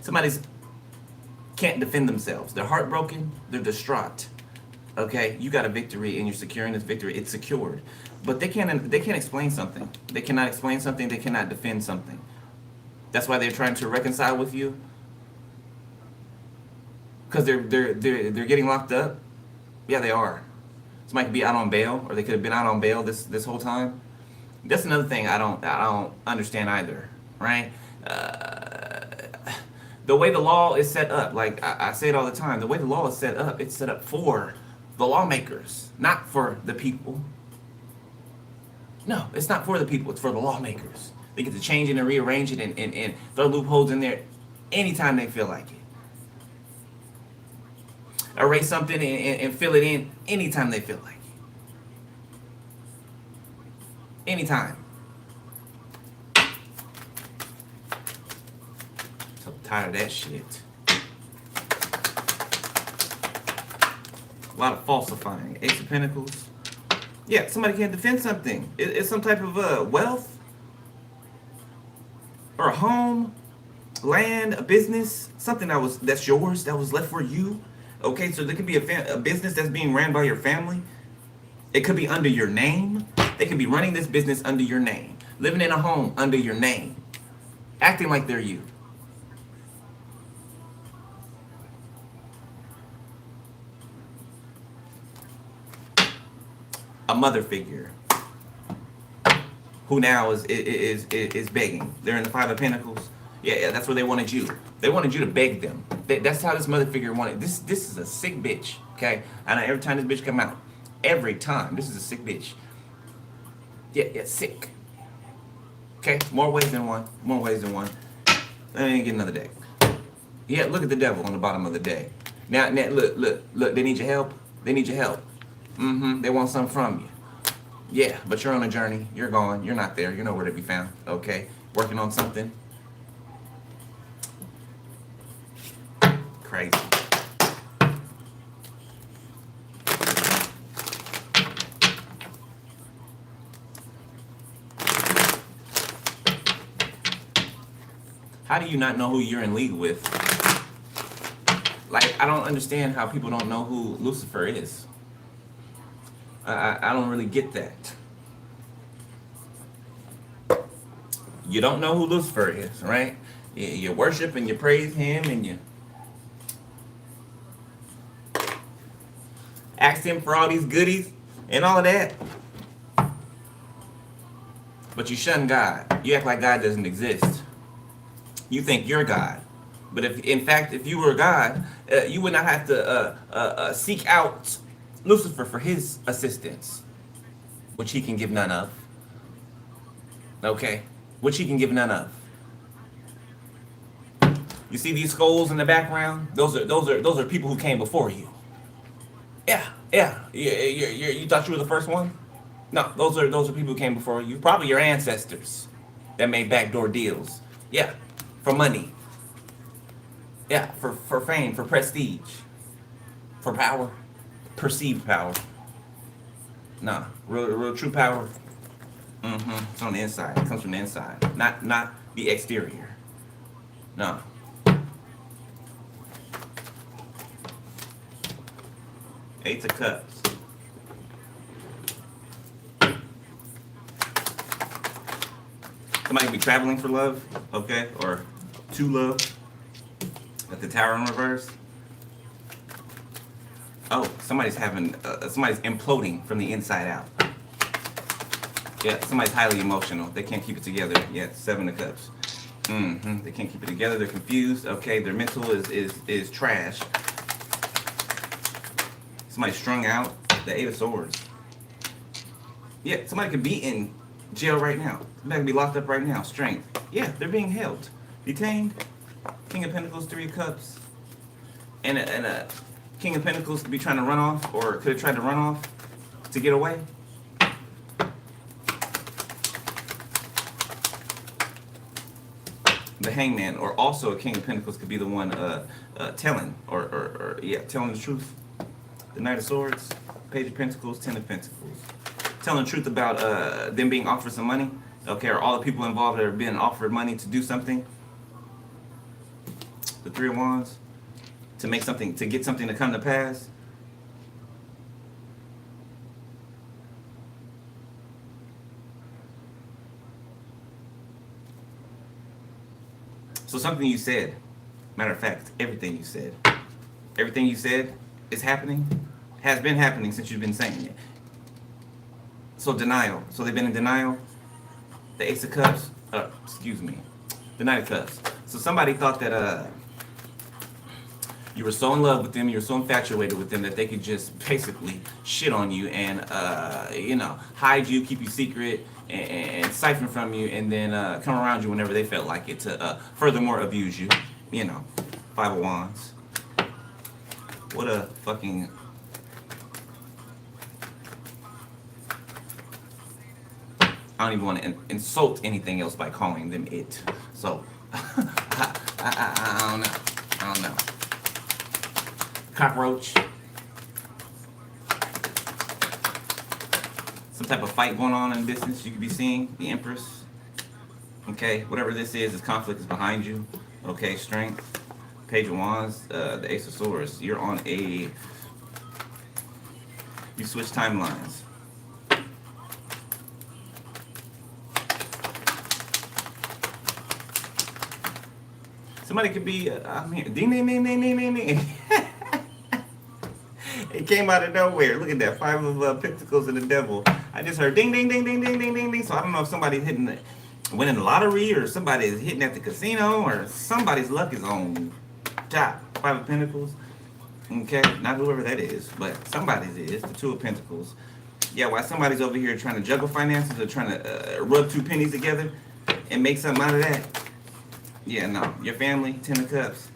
Somebody's can't defend themselves. They're heartbroken. They're distraught. Okay, you got a victory and you're securing this victory. It's secured, but they can't explain something. They cannot explain something. They cannot defend something. That's why they're trying to reconcile with you, because they're getting locked up. Yeah, they are. Somebody could be out on bail, or they could have been out on bail this whole time. That's another thing I don't understand either, right? The way the law is set up, like I say it all the time, the way the law is set up, it's set up for the lawmakers, not for the people. No, it's not for the people, it's for the lawmakers. They get to change it and rearrange it and throw loopholes in there anytime they feel like it. Erase something and fill it in anytime they feel like it. Anytime. So tired of that shit. A lot of falsifying. Ace of Pentacles. Yeah, somebody can't defend something. It's some type of wealth, or a home, land, a business, something that's yours, that was left for you. Okay, so there could be a business that's being ran by your family. It could be under your name. They could be running this business under your name, living in a home under your name, acting like they're you. A mother figure who now is begging. They're in the Five of Pentacles. Yeah, that's where they wanted you. They wanted you to beg them. That's how this mother figure wanted. This is a sick bitch. Okay, I know every time this bitch come out, every time this is a sick bitch. Yeah, sick. Okay, more ways than one. More ways than one. Let me get another deck. Yeah, look at the devil on the bottom of the deck. Now, look. They need your help. They need your help. They want something from you. Yeah, but you're on a journey. You're gone. You're not there. You're nowhere to be found. Okay, working on something. Crazy. How do you not know who you're in league with? Like, I don't understand how people don't know who Lucifer is. I don't really get that. You don't know who Lucifer is, right? You worship and you praise him and you ask him for all these goodies and all of that. But you shun God. You act like God doesn't exist. You think you're God. But if, in fact, if you were God, you would not have to seek out Lucifer for his assistance, which he can give none of. Okay? Which he can give none of. You see these skulls in the background? Those are people who came before you. Yeah. You thought you were the first one? No, those are people who came before you. Probably your ancestors that made backdoor deals. Yeah, for money. Yeah, for fame, for prestige, for power, perceived power. Nah, real true power. It's on the inside. It comes from the inside, not the exterior. No. Eight of Cups. Somebody could be traveling for love, okay, or to love. At the Tower in reverse. Oh, somebody's imploding from the inside out. Yeah, somebody's highly emotional. They can't keep it together. Yeah, Seven of Cups. They can't keep it together. They're confused. Okay, their mental is trash. Somebody's strung out. The Eight of Swords. Yeah, somebody could be in jail right now. Somebody could be locked up right now. Strength. Yeah, they're being held. Detained. King of Pentacles, Three of Cups. And a King of Pentacles could be trying to run off, or could have tried to run off to get away. The Hangman, or also a King of Pentacles could be the one telling, or telling the truth. The Knight of Swords, Page of Pentacles, Ten of Pentacles. Telling the truth about them being offered some money, okay, or all the people involved that are being offered money to do something. The Three of Wands, to make something, to get something to come to pass. So something you said, matter of fact, everything you said is happening, has been happening since you've been saying it. So denial. So they've been in denial. The Ace of Cups, the Knight of Cups. So somebody thought that you were so in love with them, you were so infatuated with them that they could just basically shit on you and hide you, keep you secret, and siphon from you, and then come around you whenever they felt like it to furthermore abuse you. Five of Wands. What a fucking... I don't even want to insult anything else by calling them it. So, I don't know. Cockroach. Some type of fight going on in business you could be seeing. The Empress. Okay, whatever this is conflict is behind you. Okay, Strength. Page of Wands. The Ace of Swords. You're on a... You switch timelines. Somebody could be, ding, ding, ding, ding, ding, ding, ding. It came out of nowhere. Look at that, Five of Pentacles and the Devil. I just heard ding, ding, ding, ding, ding, ding, ding, ding. So I don't know if somebody's winning the lottery, or somebody's hitting at the casino, or somebody's luck is on top. Five of Pentacles. Okay, not whoever that is, but somebody's is. The Two of Pentacles. Yeah, while somebody's over here trying to juggle finances, or trying to rub two pennies together and make something out of that. Yeah, no. Your family, Ten of Cups.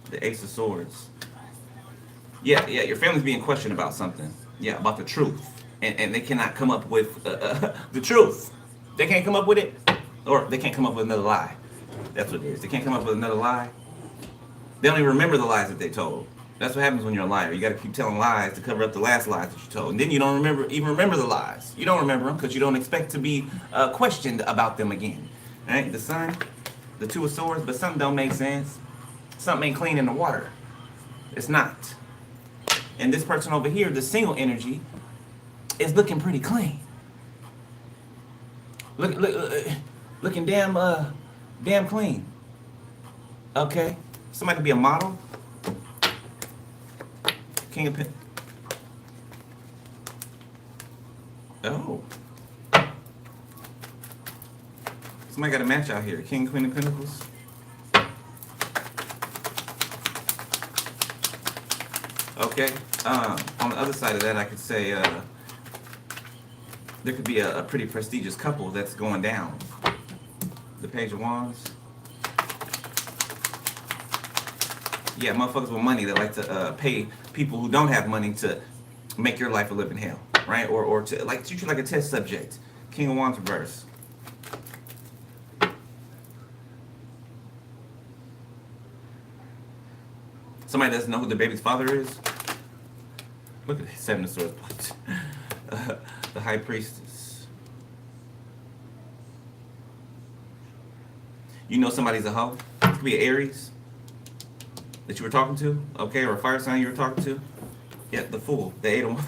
The Ace of Swords. Yeah, your family's being questioned about something. Yeah, about the truth. And they cannot come up with the truth. They can't come up with it, or they can't come up with another lie. That's what it is. They can't come up with another lie. They don't even remember the lies that they told. That's what happens when you're a liar. You got to keep telling lies to cover up the last lies that you told. And then you don't even remember the lies. You don't remember them because you don't expect to be questioned about them again. Right? The Sun, the Two of Swords, but something don't make sense. Something ain't clean in the water. It's not. And this person over here, the single energy, is looking pretty clean. Looking damn clean. Okay? Somebody could be a model. King of Pentacles. Oh. Somebody got a match out here. King, Queen of Pentacles. Okay. On the other side of that, I could say there could be a pretty prestigious couple that's going down. The Page of Wands. Yeah, motherfuckers with money that like to pay people who don't have money to make your life a living hell, right? Or to like treat you like a test subject. King of Wands reverse. Somebody doesn't know who the baby's father is. Look at the Seven of Swords. The High Priestess. You know somebody's a hoe. It could be an Aries that you were talking to, okay, or a fire sign you were talking to. Yeah, the Fool, the 8 of Wands.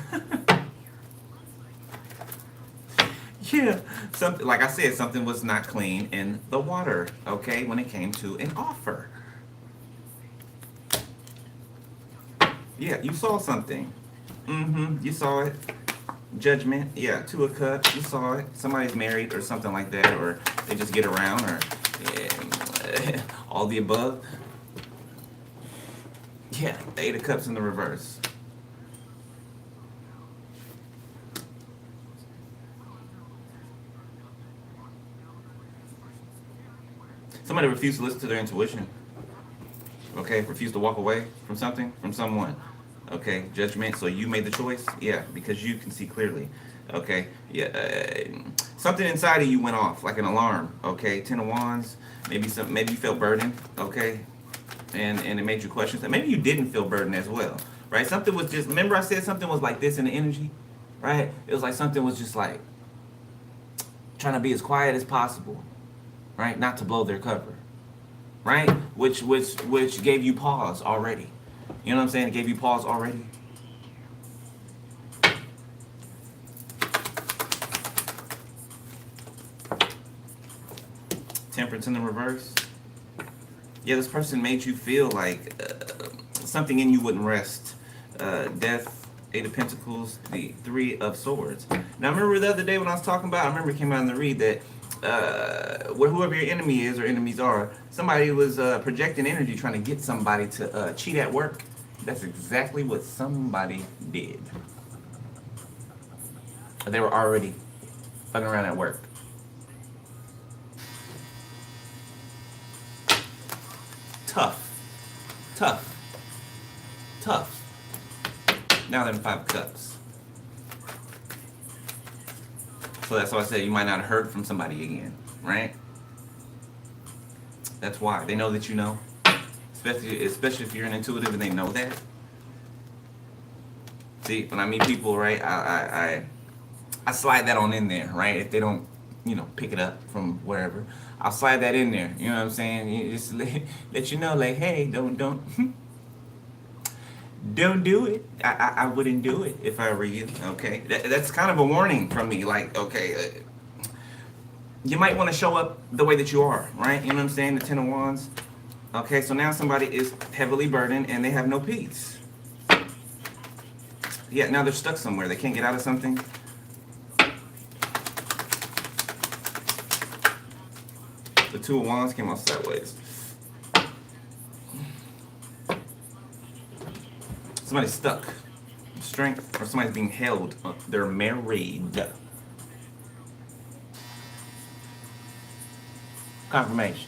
Yeah, something like I said, something was not clean in the water, okay, when it came to an offer. Yeah, you saw something. You saw it. Judgment, yeah, 2 of Cups, you saw it. Somebody's married or something like that, or they just get around, or yeah, all the above. Yeah, the 8 of Cups in the reverse. Somebody refused to listen to their intuition. Okay, refused to walk away from something, from someone. Okay, judgment. So you made the choice, yeah, because you can see clearly. Okay, yeah, something inside of you went off like an alarm. Okay, 10 of Wands. Maybe you felt burdened. Okay, and it made you question that. Maybe you didn't feel burdened as well, right? Something was just. Remember, I said something was like this in the energy, right? It was like something was just like trying to be as quiet as possible, right? Not to blow their cover, right? Which gave you pause already. You know what I'm saying? It gave you pause already. Temperance in the reverse. Yeah, this person made you feel like something in you wouldn't rest. Death, 8 of Pentacles, the 3 of Swords. Now, I remember the other day when I was talking about, I remember it came out in the read that whoever your enemy is or enemies are, somebody was projecting energy trying to get somebody to cheat at work. That's exactly what somebody did. They were already fucking around at work. Tough. Now they're in 5 of Cups. So that's why I said you might not have heard from somebody again, right? That's why. They know that you know. Especially if you're an intuitive and they know that. See, when I meet people, right, I slide that on in there, right? If they don't, pick it up from wherever, I'll slide that in there. You know what I'm saying? You just let you know, like, hey, don't do it. I wouldn't do it if I were you. Okay, that's kind of a warning from me. Like, okay, you might want to show up the way that you are, right? You know what I'm saying? The 10 of Wands. Okay, so now somebody is heavily burdened and they have no peace. Yeah, now they're stuck somewhere. They can't get out of something. The 2 of Wands came out sideways. Somebody's stuck. Strength, or somebody's being held. They're married. Confirmation.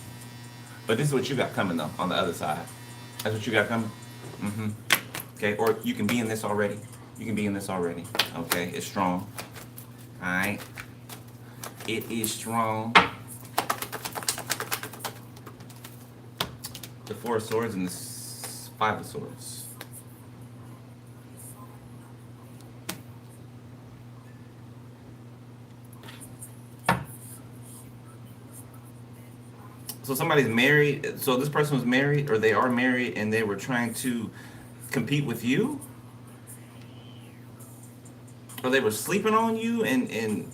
But this is what you got coming, though, on the other side. That's what you got coming? Okay, or you can be in this already. Okay, it's strong. Alright. It is strong. The 4 of Swords and the 5 of Swords. So somebody's married. So this person was married, or they are married, and they were trying to compete with you, or they were sleeping on you, and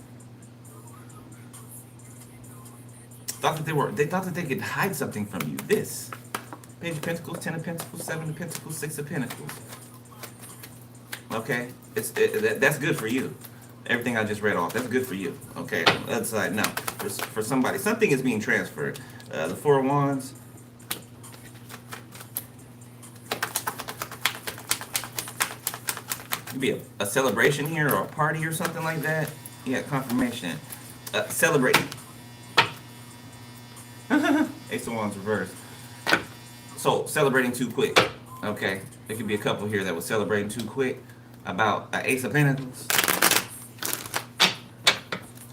thought that they thought that they could hide something from you. This Page of Pentacles, 10 of Pentacles, 7 of Pentacles, 6 of Pentacles. Okay, that's good for you. Everything I just read off, that's good for you. Okay, on the other side, no. For somebody, something is being transferred. The 4 of Wands. Could be a celebration here or a party or something like that. Yeah, confirmation. Celebrating. Ace of Wands reversed. So, celebrating too quick. Okay, there could be a couple here that was celebrating too quick about Ace of Pentacles.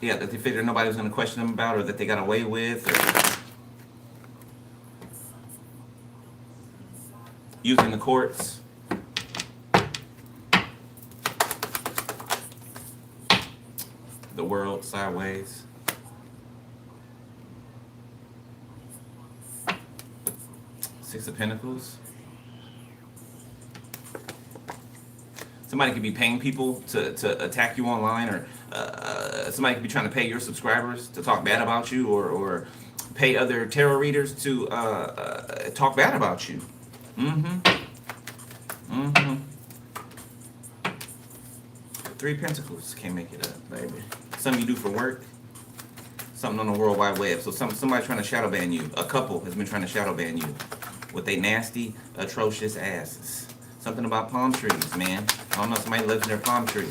Yeah, that they figured nobody was going to question them about, or that they got away with, or using the courts. The World sideways. Six of Pentacles. Somebody could be paying people to attack you online, or somebody could be trying to pay your subscribers to talk bad about you, or pay other tarot readers to talk bad about you. Three Pentacles. Can't make it up, baby. Something you do for work. Something on the World Wide Web. So somebody trying to shadow ban you. A couple has been trying to shadow ban you with a nasty, atrocious asses. Something about palm trees, man. I don't know, somebody lives in their palm trees.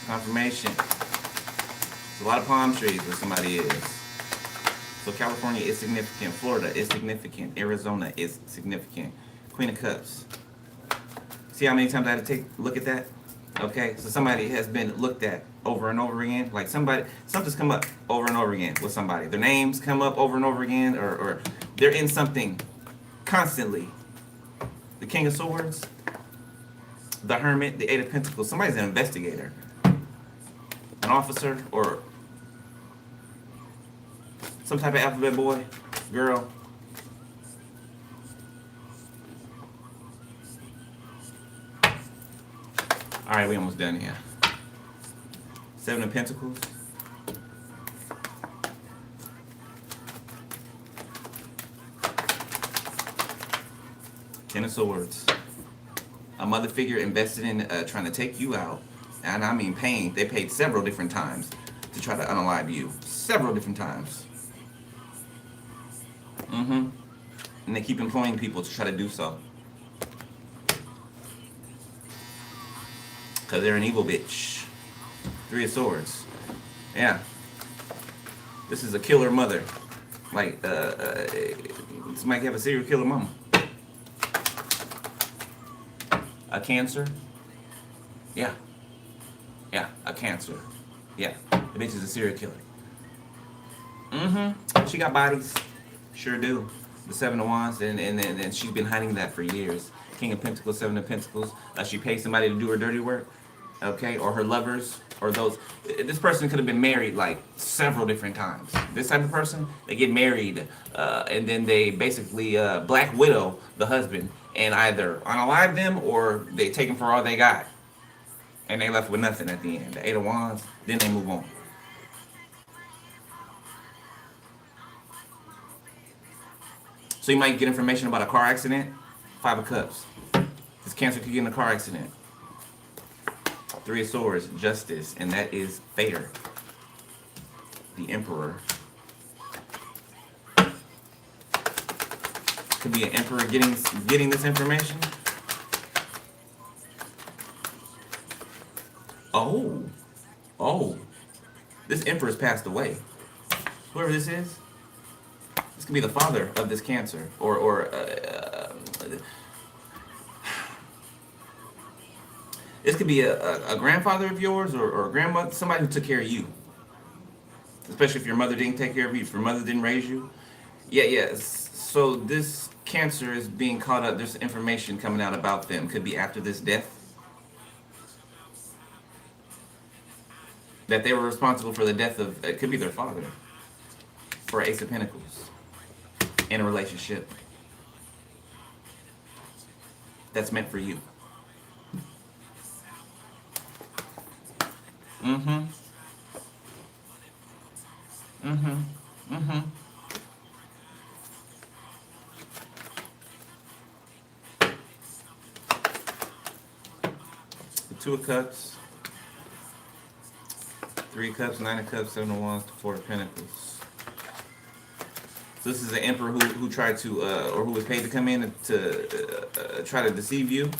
Confirmation. There's a lot of palm trees where somebody is. So California is significant. Florida is significant. Arizona is significant. Queen of Cups. See how many times I had to take a look at that? Okay, so somebody has been looked at over and over again. Like something's come up over and over again with somebody. Their names come up over and over again, or they're in something constantly. The King of Swords, the Hermit, the Eight of Pentacles. Somebody's an investigator, an officer, or some type of alphabet boy, girl. All right, we almost done here. Seven of Pentacles. Ten of Swords. A mother figure invested in trying to take you out. And I mean paying. They paid several different times to try to unalive you. Several different times. And they keep employing people to try to do so. Because they're an evil bitch. Three of Swords. Yeah. This is a killer mother. Like, this might have a serial killer mama. A Cancer. Yeah. Yeah, a Cancer. Yeah. The bitch is a serial killer. She got bodies. Sure do. The Seven of Wands, and she's been hiding that for years. King of Pentacles, Seven of Pentacles. She pays somebody to do her dirty work. Okay, or her lovers, or those. This person could have been married like several different times. This type of person, they get married, and then they basically black widow the husband, and either unalive them or they take them for all they got, and they left with nothing at the end. The Eight of Wands, then they move on. So you might get information about a car accident. Five of Cups. This Cancer could get in a car accident. Three of Swords, Justice, and that is fair. The Emperor. Could be an emperor getting this information. Oh. This emperor's passed away. Whoever this is, this could be the father of this Cancer, or this could be a grandfather of yours, or a grandmother, somebody who took care of you. Especially if your mother didn't take care of you, if your mother didn't raise you. Yeah. So this Cancer is being caught up. There's information coming out about them. Could be after this death. That they were responsible for the death of, it could be their father. For Ace of Pentacles. In a relationship. That's meant for you. The Two of Cups, Three of Cups, Nine of Cups, Seven of Wands, Four of Pentacles. So this is an emperor who tried to, or who was paid to come in to try to deceive you.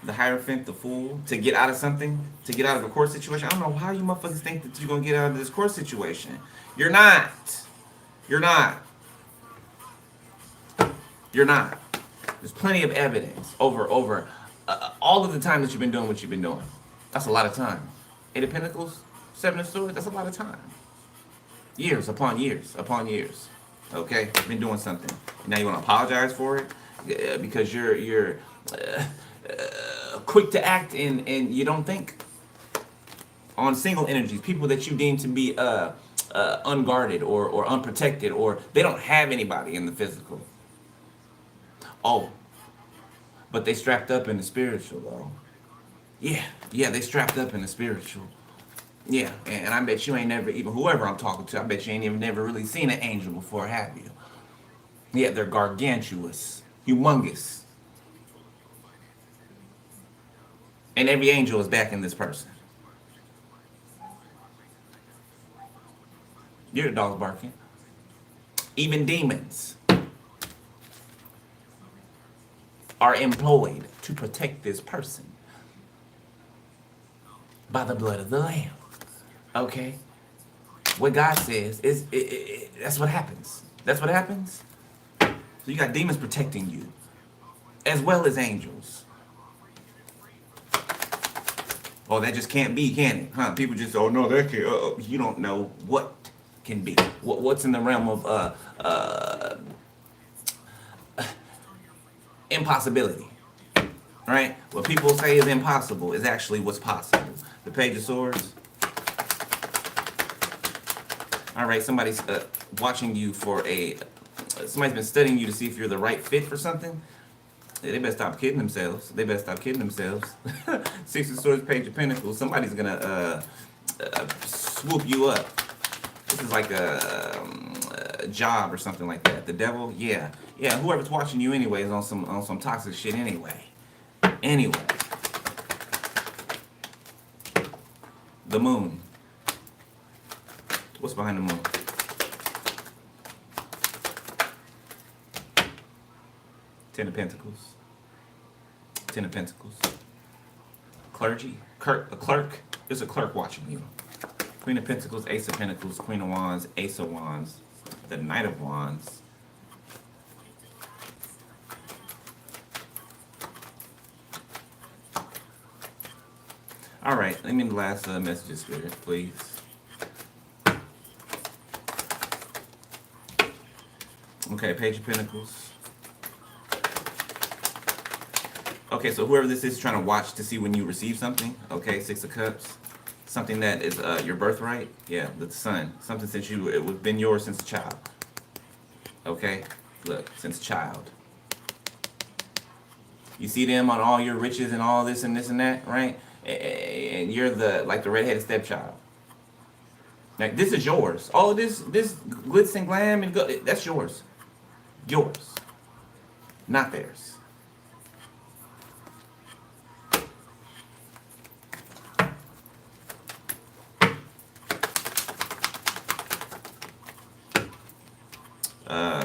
The Hierophant, the Fool, to get out of something, to get out of a court situation. I don't know how you motherfuckers think that you're going to get out of this court situation. You're not. You're not. You're not. There's plenty of evidence over all of the time that you've been doing what you've been doing. That's a lot of time. Eight of Pentacles, Seven of Swords, that's a lot of time. Years upon years upon years. Okay? You've been doing something. Now you want to apologize for it? Because you're quick to act and you don't think. on single energies, people that you deem to be unguarded or unprotected, or they don't have anybody in the physical. Oh, but they strapped up in the spiritual though. Yeah, they strapped up in the spiritual. Yeah, and I bet you ain't never even, whoever I'm talking to, I bet you ain't even never really seen an angel before, have you? Yeah, they're gargantuous, humongous. And every angel is backing this person. Your dog's barking. Even demons are employed to protect this person by the blood of the Lamb. Okay? What God says is that's what happens. That's what happens. So you got demons protecting you, as well as angels. Oh, that just can't be, can it? Huh? People just, oh no, that can't. You don't know what can be. What's in the realm of impossibility, right? What people say is impossible is actually what's possible. The Page of Swords. All right, somebody's watching you for somebody's been studying you to see if you're the right fit for something. They better stop kidding themselves. They better stop kidding themselves. Six of Swords, Page of Pentacles. Somebody's gonna swoop you up. This is like a job or something like that. The devil, yeah. Whoever's watching you anyway is on some toxic shit anyway. Anyway, the moon. What's behind the moon? Ten of Pentacles. Ten of Pentacles. Clergy. A clerk. There's a clerk watching you. Queen of Pentacles, Ace of Pentacles, Queen of Wands, Ace of Wands, the Knight of Wands. All right, let me the last message, Spirit, please. Okay, Page of Pentacles. Okay, so whoever this is trying to watch to see when you receive something. Okay, Six of Cups. Something that is your birthright. Yeah, the sun. Something since it was been yours since a child. Okay, look, since a child. You see them on all your riches and all this and this and that, right? And you're the redheaded stepchild. Like, this is yours. All of this glitz and glam and that's yours. Yours, not theirs.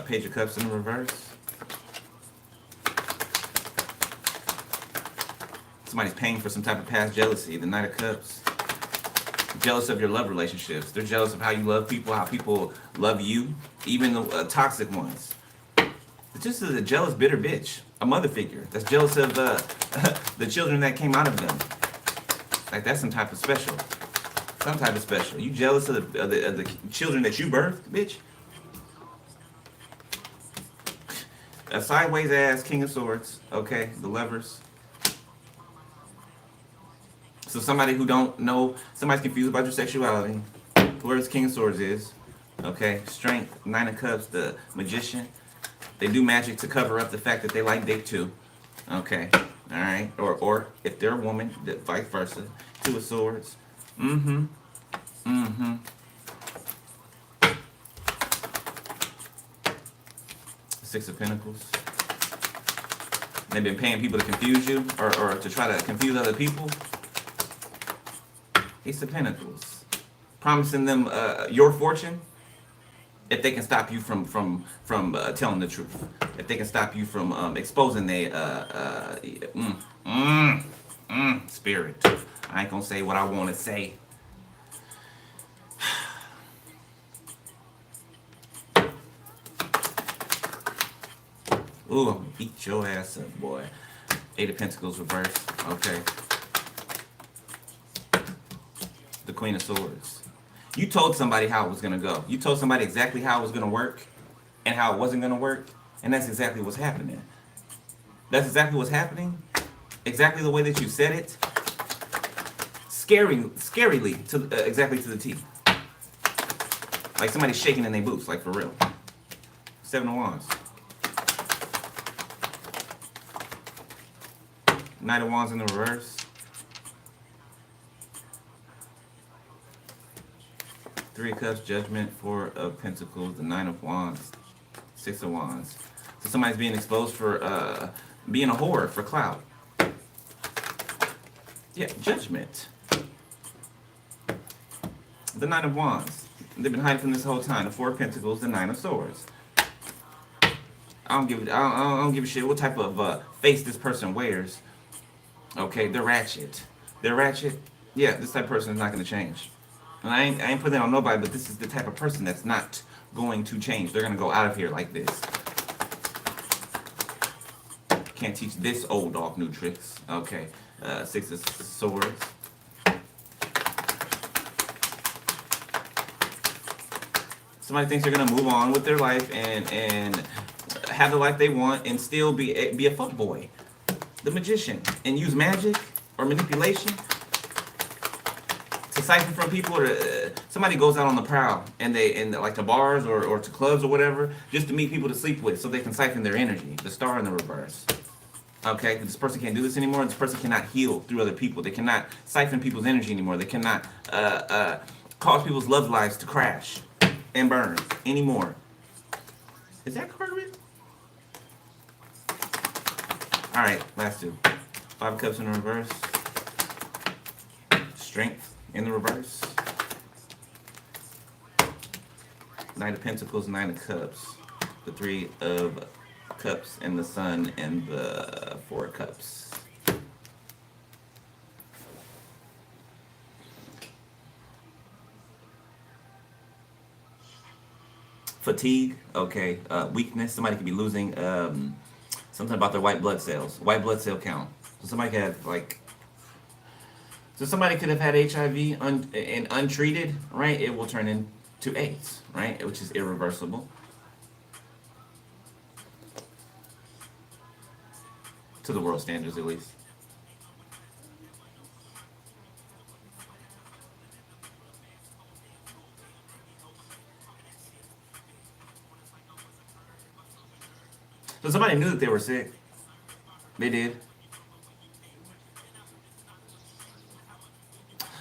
Page of Cups in reverse. Somebody's paying for some type of past jealousy. The Knight of Cups. Jealous of your love relationships. They're jealous of how you love people, how people love you, even the toxic ones. It's just a jealous, bitter bitch. A mother figure that's jealous of the children that came out of them. Like, that's some type of special. Some type of special. You jealous of the children that you birthed, bitch? A sideways ass King of Swords, okay, the Lovers. So somebody who don't know, somebody's confused about your sexuality. Whoever King of Swords is, okay, Strength, Nine of Cups, the Magician. They do magic to cover up the fact that they like dick too, okay, all right, or if they're a woman, vice versa. Two of Swords, Six of Pentacles. They've been paying people to confuse you or to try to confuse other people. Ace of Pentacles. Promising them your fortune if they can stop you from telling the truth. If they can stop you from exposing their spirit. I ain't gonna say what I want to say. Ooh, I'm gonna beat your ass up, boy. Eight of Pentacles reverse. Okay. The Queen of Swords. You told somebody how it was gonna go. You told somebody exactly how it was gonna work and how it wasn't gonna work, and that's exactly what's happening. That's exactly what's happening. Exactly the way that you said it. scarily to exactly to the T. Like somebody's shaking in their boots, like for real. 7 of Wands. Knight of Wands in the reverse. 3 of Cups, Judgment, 4 of Pentacles, the 9 of Wands, 6 of Wands. So somebody's being exposed for being a whore for clout. Yeah, Judgment. The 9 of Wands. They've been hiding from this whole time. The 4 of Pentacles, the 9 of Swords. I don't give a shit what type of face this person wears. Okay, they're ratchet. They're ratchet. Yeah, this type of person is not going to change. And I ain't putting that on nobody, but this is the type of person that's not going to change. They're going to go out of here like this. Can't teach this old dog new tricks. Okay, 6 of Swords. Somebody thinks they're going to move on with their life and have the life they want and still be a fuckboy. The Magician. And use magic or manipulation to siphon from people, or somebody goes out on the prowl and like to bars or to clubs or whatever, just to meet people to sleep with so they can siphon their energy. The Star in the reverse. Okay, this person can't do this anymore. This person cannot heal through other people. They cannot siphon people's energy anymore. They cannot cause people's love lives to crash and burn anymore. Is that card written? All right, last 2. 5 of Cups in the reverse. Strength in the reverse. Knight of Pentacles, 9 of Cups. The 3 of Cups and the Sun and the 4 of Cups. Fatigue, okay. Weakness, somebody could be losing something about their white blood cells. White blood cell count. So somebody could have somebody could have had HIV and untreated, right? It will turn into AIDS, right? Which is irreversible. To the world standards, at least. So somebody knew that they were sick. They did.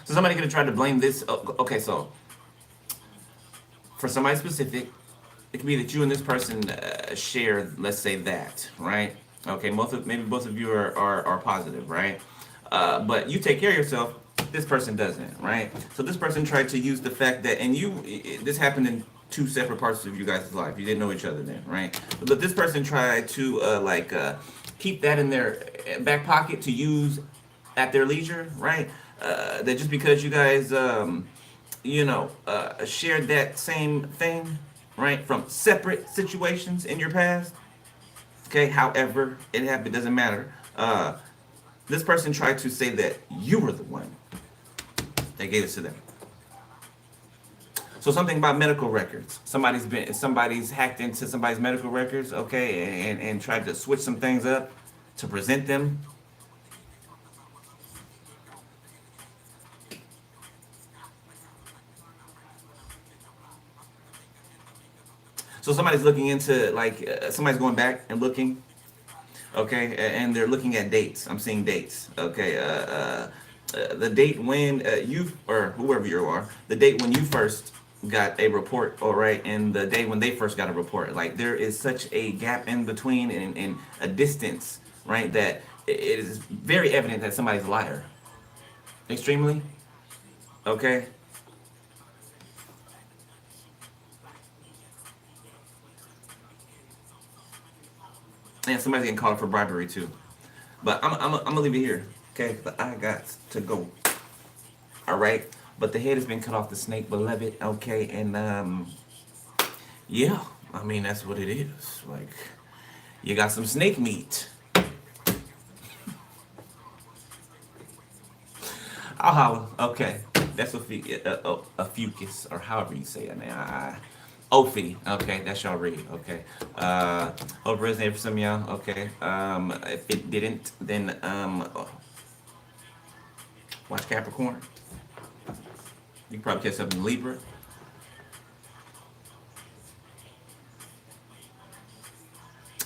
So somebody could have tried to blame this. Okay, so for somebody specific, it could be that you and this person share, let's say that, right? Okay, maybe both of you are positive, right? But you take care of yourself. This person doesn't, right? So this person tried to use the fact that, and this happened in 2 separate parts of you guys' life. You didn't know each other then, right? But this person tried to keep that in their back pocket to use at their leisure, right? That just because you guys, shared that same thing, right, from separate situations in your past. Okay, however it happened, doesn't matter. This person tried to say that you were the one that gave it to them. So something about medical records. Somebody's hacked into somebody's medical records, okay, and tried to switch some things up to present them. So somebody's looking into, somebody's going back and looking, okay, and they're looking at dates. I'm seeing dates, okay. The date when you, or whoever you are, the date when you first got a report, all right, and the day when they first got a report. Like, there is such a gap in between and a distance, right, that it is very evident that somebody's a liar. Extremely, okay. And somebody's getting called for bribery too. But I'm gonna leave it here, okay? But I got to go. All right. But the head has been cut off the snake, beloved. Okay, and yeah. I mean, that's what it is. Like, you got some snake meat. I'll holler. Okay, that's Ophiuchus, or however you say it, man. Ophi. Okay, that's y'all read. Okay. Hope it resonated for some of y'all. Okay. If it didn't, then Watch Capricorn. You can probably catch something in Libra.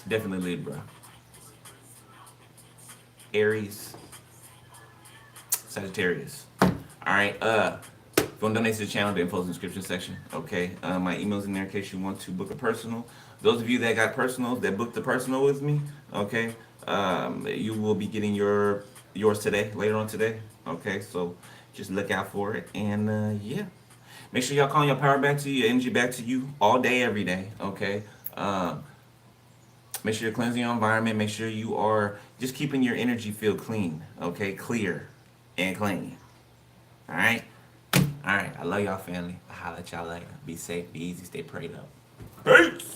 Definitely Libra. Aries. Sagittarius. Alright, if you want to donate to the channel, the info's in the description section. Okay. My email's in there in case you want to book a personal. Those of you that got personals, that booked the personal with me, okay, you will be getting yours today, later on today. Okay, so just look out for it. And yeah. Make sure y'all calling your power back to you, your energy back to you all day, every day. Okay. Make sure you're cleansing your environment. Make sure you are just keeping your energy field clean. Okay, clear and clean. All right. All right. I love y'all, family. I'll holla at y'all later. Be safe, be easy, stay prayed up. Peace.